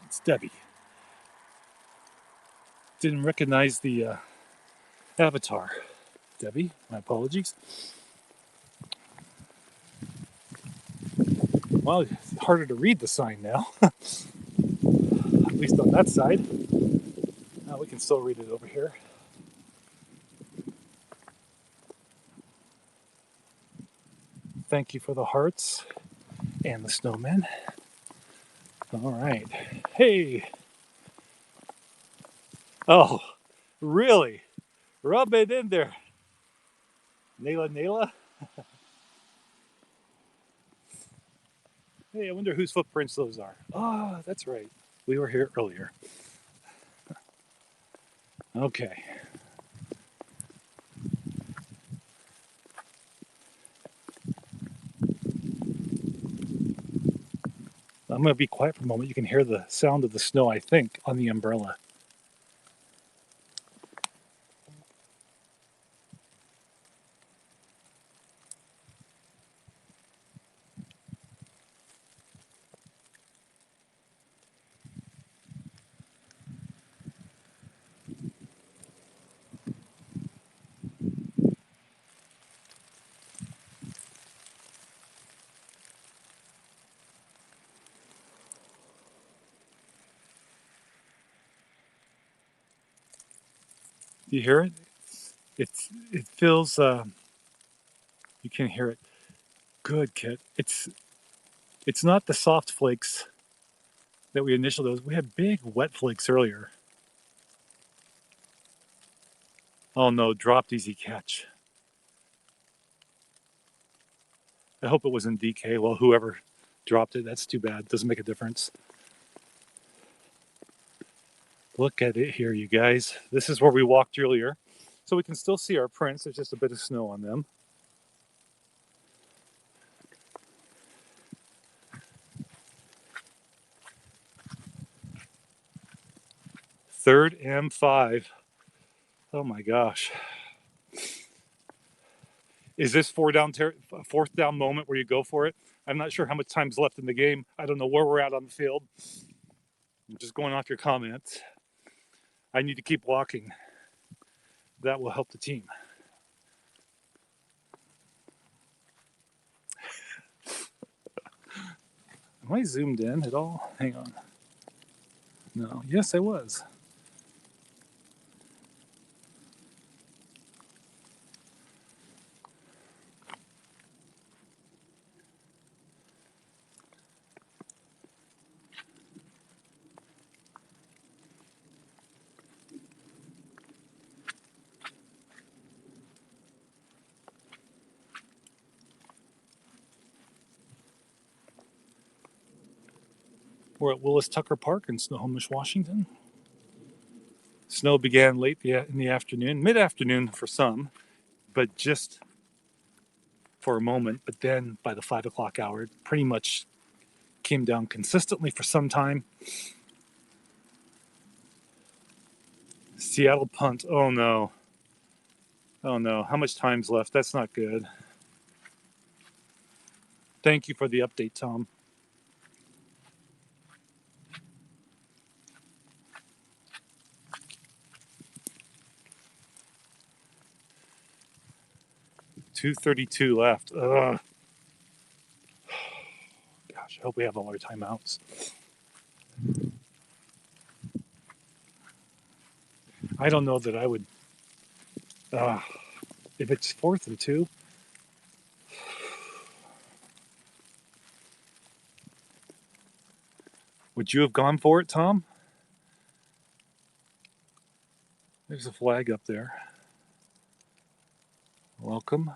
Speaker 1: It's Debbie. Didn't recognize the avatar. Debbie, my apologies. Well, it's harder to read the sign now. At least on that side. Now we can still read it over here. Thank you for the hearts and the snowmen. All right. Hey. Oh, really? Rub it in there. Nayla. Hey, I wonder whose footprints those are. Ah, that's right. We were here earlier. Okay. I'm going to be quiet for a moment. You can hear the sound of the snow, I think, on the umbrella. Do you hear it? It feels. You can hear it. Good, Kit. It's not the soft flakes that we initially. We had big wet flakes earlier. Oh no! Dropped easy catch. I hope it wasn't DK. Well, whoever dropped it, that's too bad. Doesn't make a difference. Look at it here, you guys. This is where we walked earlier. So we can still see our prints. There's just a bit of snow on them. Third M5. Oh my gosh. Is this fourth down moment where you go for it? I'm not sure how much time's left in the game. I don't know where we're at on the field. I'm just going off your comments. I need to keep walking. That will help the team. Am I zoomed in at all? Hang on. No. Yes, I was. We're at Willis Tucker Park in Snohomish, Washington. Snow began late in the afternoon, mid-afternoon for some, but just for a moment. But then by the 5 o'clock hour, it pretty much came down consistently for some time. Seattle punt. Oh no. Oh no. How much time's left? That's not good. Thank you for the update, Tom. .232 left. Ugh. Gosh, I hope we have all our timeouts. I don't know that I would. If it's 4th and 2. Would you have gone for it, Tom? There's a flag up there. Welcome.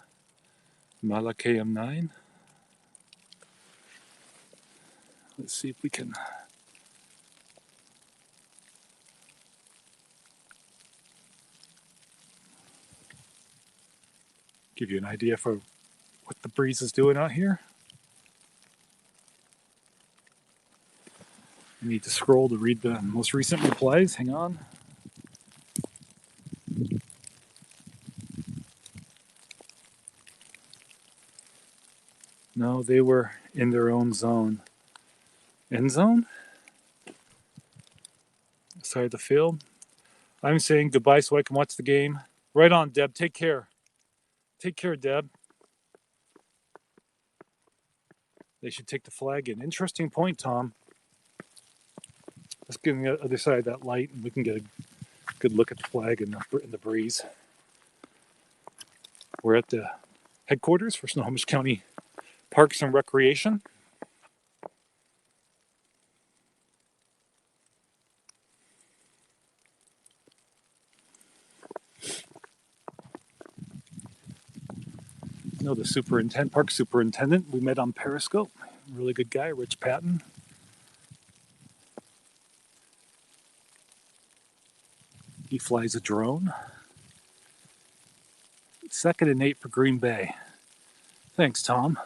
Speaker 1: Malakayam 9. Let's see if we can give you an idea for what the breeze is doing out here. I need to scroll to read the most recent replies. Hang on. No, they were in their own zone. End zone? Side the field. I'm saying goodbye so I can watch the game. Right on, Deb. Take care. Take care, Deb. They should take the flag in. Interesting point, Tom. Let's get on the other side of that light and we can get a good look at the flag in the breeze. We're at the headquarters for Snohomish County Parks and Recreation. You know the park superintendent we met on Periscope. Really good guy, Rich Patton. He flies a drone. 2nd and 8 for Green Bay. Thanks, Tom.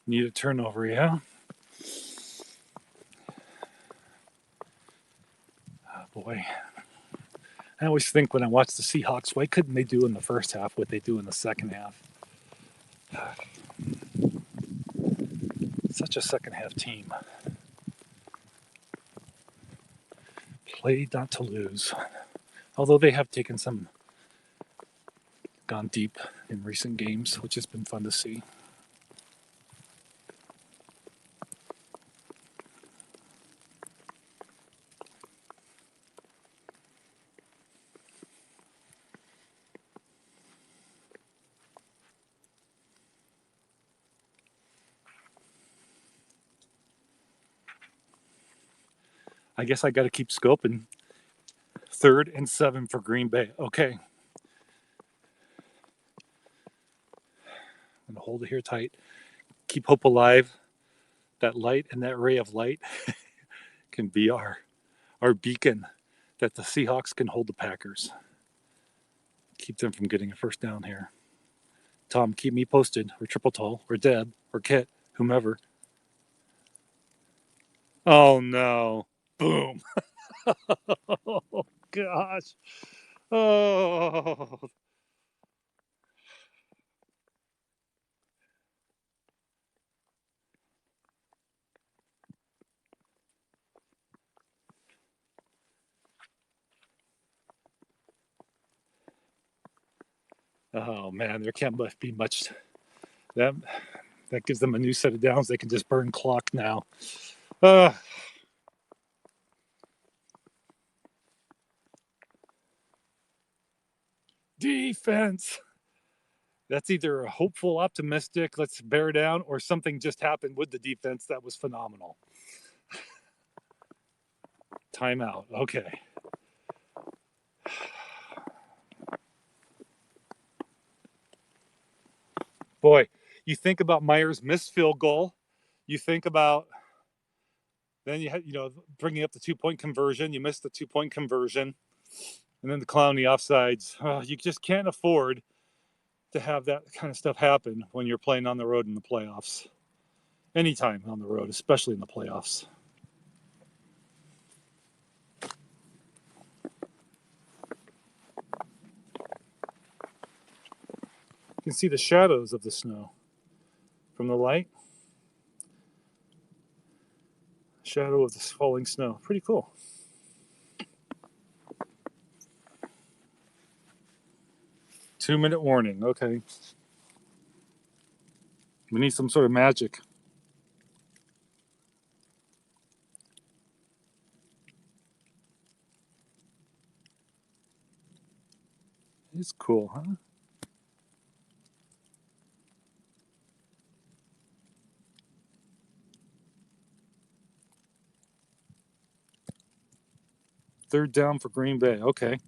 Speaker 1: Need a turnover, yeah? Oh, boy. I always think when I watch the Seahawks, why couldn't they do in the first half what they do in the second half? Such a second half team. Play not to lose. Although they have gone deep in recent games, which has been fun to see. I guess I got to keep scoping. 3rd and 7 for Green Bay. Okay. I'm going to hold it here tight. Keep hope alive. That light and that ray of light can be our beacon that the Seahawks can hold the Packers. Keep them from getting a first down here. Tom, keep me posted, or Triple Tall, or Deb, or Kit, whomever. Oh, no. Boom. Oh, gosh. Oh. Oh, man, there can't be much. That gives them a new set of downs. They can just burn clock now. Defense. That's either a hopeful, optimistic, let's bear down, or something just happened with the defense that was phenomenal. Timeout. Okay. Boy, you think about Myers' missed field goal. You think about then you had bringing up the 2-point conversion. You missed the 2-point conversion, and then the Clowney offsides. You just can't afford to have that kind of stuff happen when you're playing on the road in the playoffs. Anytime on the road, especially in the playoffs. You can see the shadows of the snow from the light. Shadow of the falling snow. Pretty cool. Two-minute warning. Okay. We need some sort of magic. is cool, huh? Third down for Green Bay. Okay.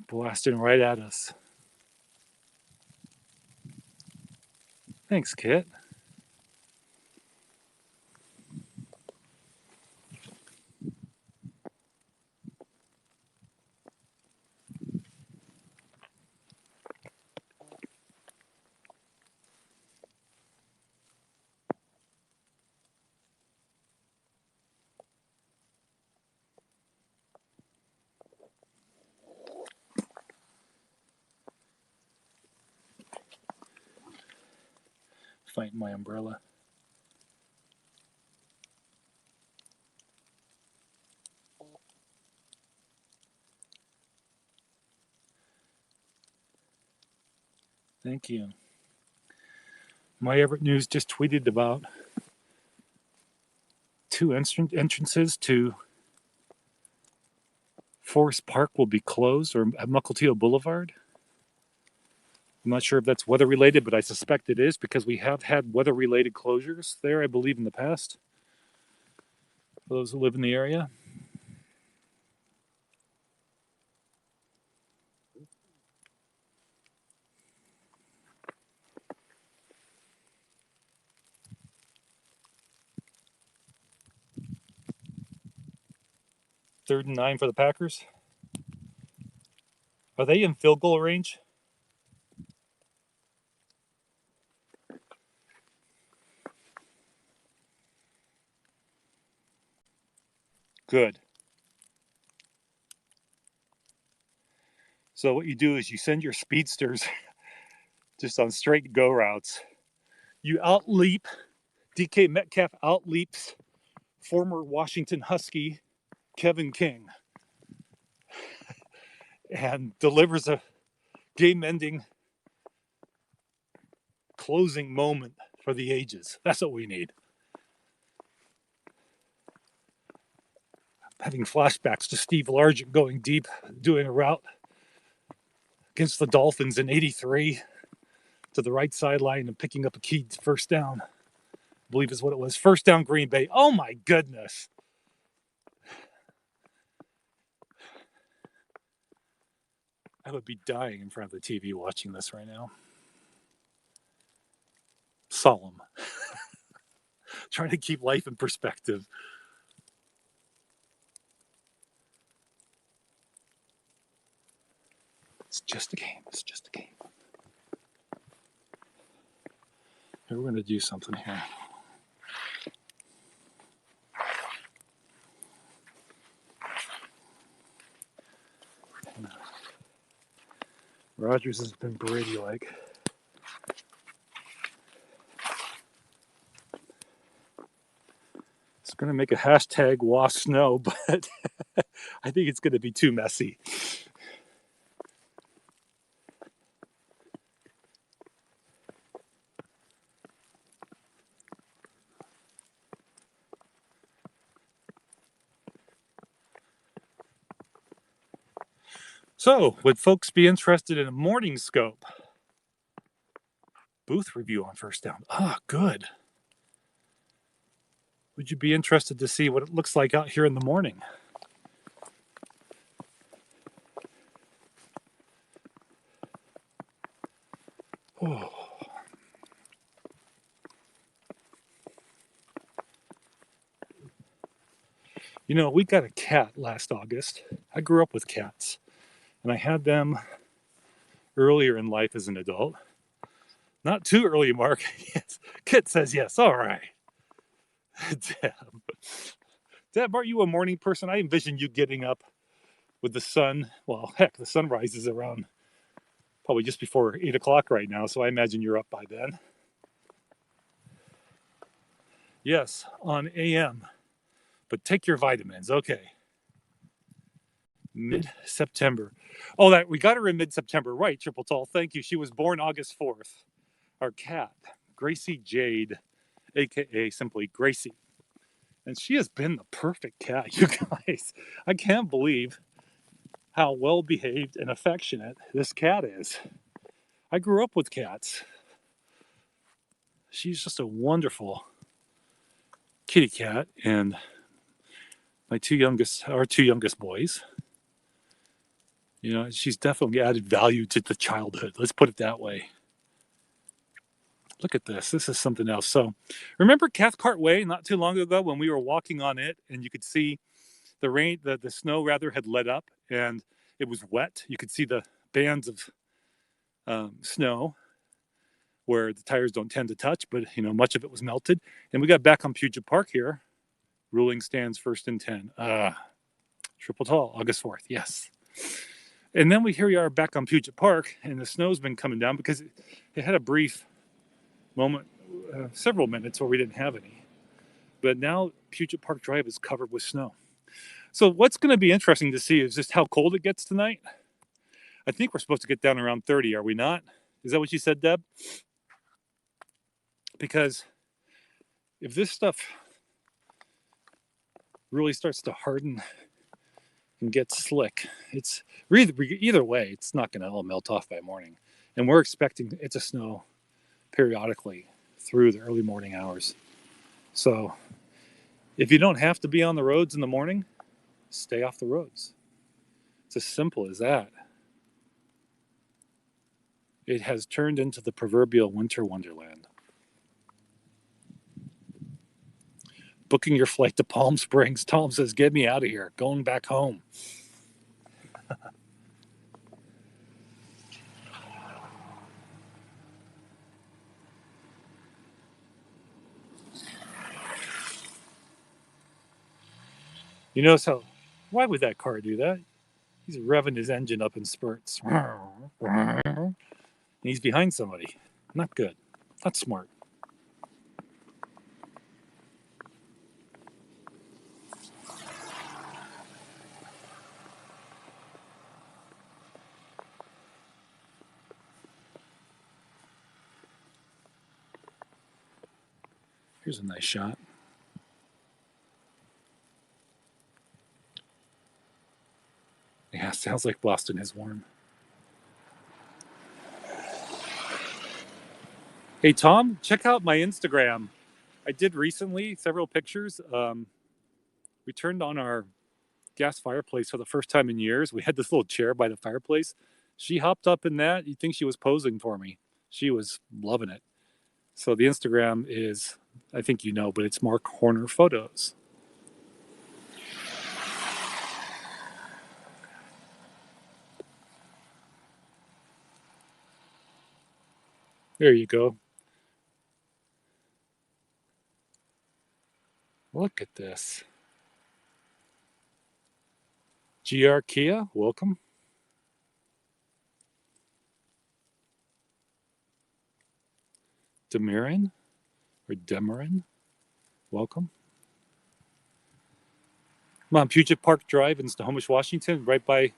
Speaker 1: Blasting right at us. Thanks, Kit. Fighting my umbrella. Thank you. My Everett News just tweeted about two entrances to Forest Park will be closed, or at Mukilteo Boulevard. I'm not sure if that's weather related, but I suspect it is because we have had weather related closures there, I believe, in the past. For those who live in the area. Third and 9 for the Packers. Are they in field goal range? Good. So what you do is you send your speedsters just on straight go routes. You outleap, DK Metcalf outleaps former Washington Husky Kevin King and delivers a game-ending closing moment for the ages. That's what we need. Having flashbacks to Steve Largent going deep, doing a route against the Dolphins in '83 to the right sideline and picking up a key first down. I believe is what it was. First down, Green Bay. Oh my goodness. I would be dying in front of the TV watching this right now. Solemn. Trying to keep life in perspective. It's just a game. It's just a game. Here, we're going to do something here. Rogers has been Brady-like. It's going to make a hashtag wasp snow, but I think it's going to be too messy. So, would folks be interested in a morning scope booth review on first down? Ah, good. Would you be interested to see what it looks like out here in the morning? Oh. You know, we got a cat last August. I grew up with cats, and I had them earlier in life as an adult. Not too early, Mark. Yes. Kit says yes. All right. Deb, aren't you a morning person? I envision you getting up with the sun. Well, heck, the sun rises around probably just before 8 o'clock right now, so I imagine you're up by then. Yes, on AM. But take your vitamins. Okay. Mid-September. Oh, that we got her in mid-September. Right, Triple Tall. Thank you. She was born August 4th. Our cat, Gracie Jade, aka simply Gracie. And she has been the perfect cat, you guys. I can't believe how well behaved and affectionate this cat is. I grew up with cats. She's just a wonderful kitty cat, and our two youngest boys. You know, she's definitely added value to the childhood. Let's put it that way. Look at this. This is something else. So, remember Cathcart Way not too long ago when we were walking on it, and you could see the rain, the snow rather had let up, and it was wet. You could see the bands of snow where the tires don't tend to touch, but you know, much of it was melted. And we got back on Puget Park here. Ruling stands 1st and 10. Triple Tall, August 4th. Yes. And then here we are back on Puget Park, and the snow's been coming down because it had a brief moment, several minutes where we didn't have any. But now Puget Park Drive is covered with snow. So what's going to be interesting to see is just how cold it gets tonight. I think we're supposed to get down around 30, are we not? Is that what you said, Deb? Because if this stuff really starts to harden and get slick, it's either way, it's not going to all melt off by morning. And we're expecting it to snow periodically through the early morning hours. So if you don't have to be on the roads in the morning, stay off the roads. It's as simple as that. It has turned into the proverbial winter wonderland. Booking your flight to Palm Springs. Tom says, get me out of here. Going back home. You notice why would that car do that? He's revving his engine up in spurts. And he's behind somebody. Not good. Not smart. Here's a nice shot. Yeah, sounds like Boston is warm. Hey, Tom, check out my Instagram. I did recently several pictures. We turned on our gas fireplace for the first time in years. We had this little chair by the fireplace. She hopped up in that. You'd think she was posing for me. She was loving it. So the Instagram is, I think you know, but it's Mark Horner Photos. There you go. Look at this. GR Kia, welcome. Demirin, welcome. I'm on Puget Park Drive in Snohomish, Washington, right by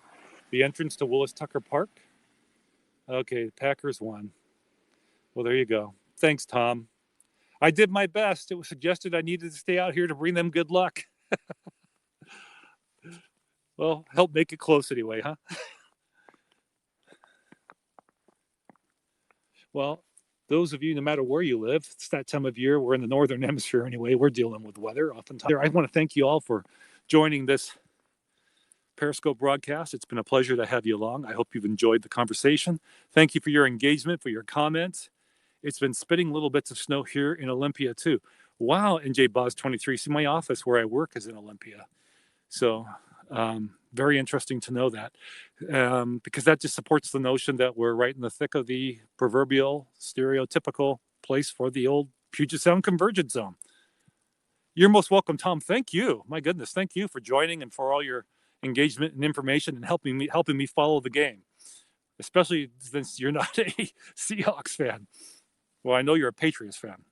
Speaker 1: the entrance to Willis Tucker Park. Okay, the Packers won. Well, there you go. Thanks, Tom. I did my best. It was suggested I needed to stay out here to bring them good luck. Well, help make it close anyway, huh? Well, those of you, no matter where you live, it's that time of year. We're in the Northern Hemisphere anyway. We're dealing with weather oftentimes. I want to thank you all for joining this Periscope broadcast. It's been a pleasure to have you along. I hope you've enjoyed the conversation. Thank you for your engagement, for your comments. It's been spitting little bits of snow here in Olympia too. Wow, NJ Boz 23. See, my office where I work is in Olympia. So very interesting to know that because that just supports the notion that we're right in the thick of the proverbial stereotypical place for the old Puget Sound convergence zone. You're most welcome, Tom. Thank you. My goodness. Thank you for joining and for all your engagement and information and helping me follow the game, especially since you're not a Seahawks fan. Well, I know you're a Patriots fan.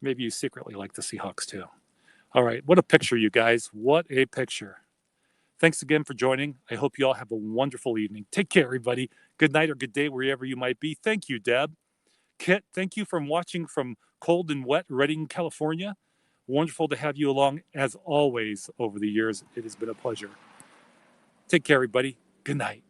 Speaker 1: Maybe you secretly like the Seahawks too. All right, what a picture, you guys. What a picture. Thanks again for joining. I hope you all have a wonderful evening. Take care, everybody. Good night or good day, wherever you might be. Thank you, Deb. Kit, thank you for watching from cold and wet Redding, California. Wonderful to have you along, as always, over the years. It has been a pleasure. Take care, everybody. Good night.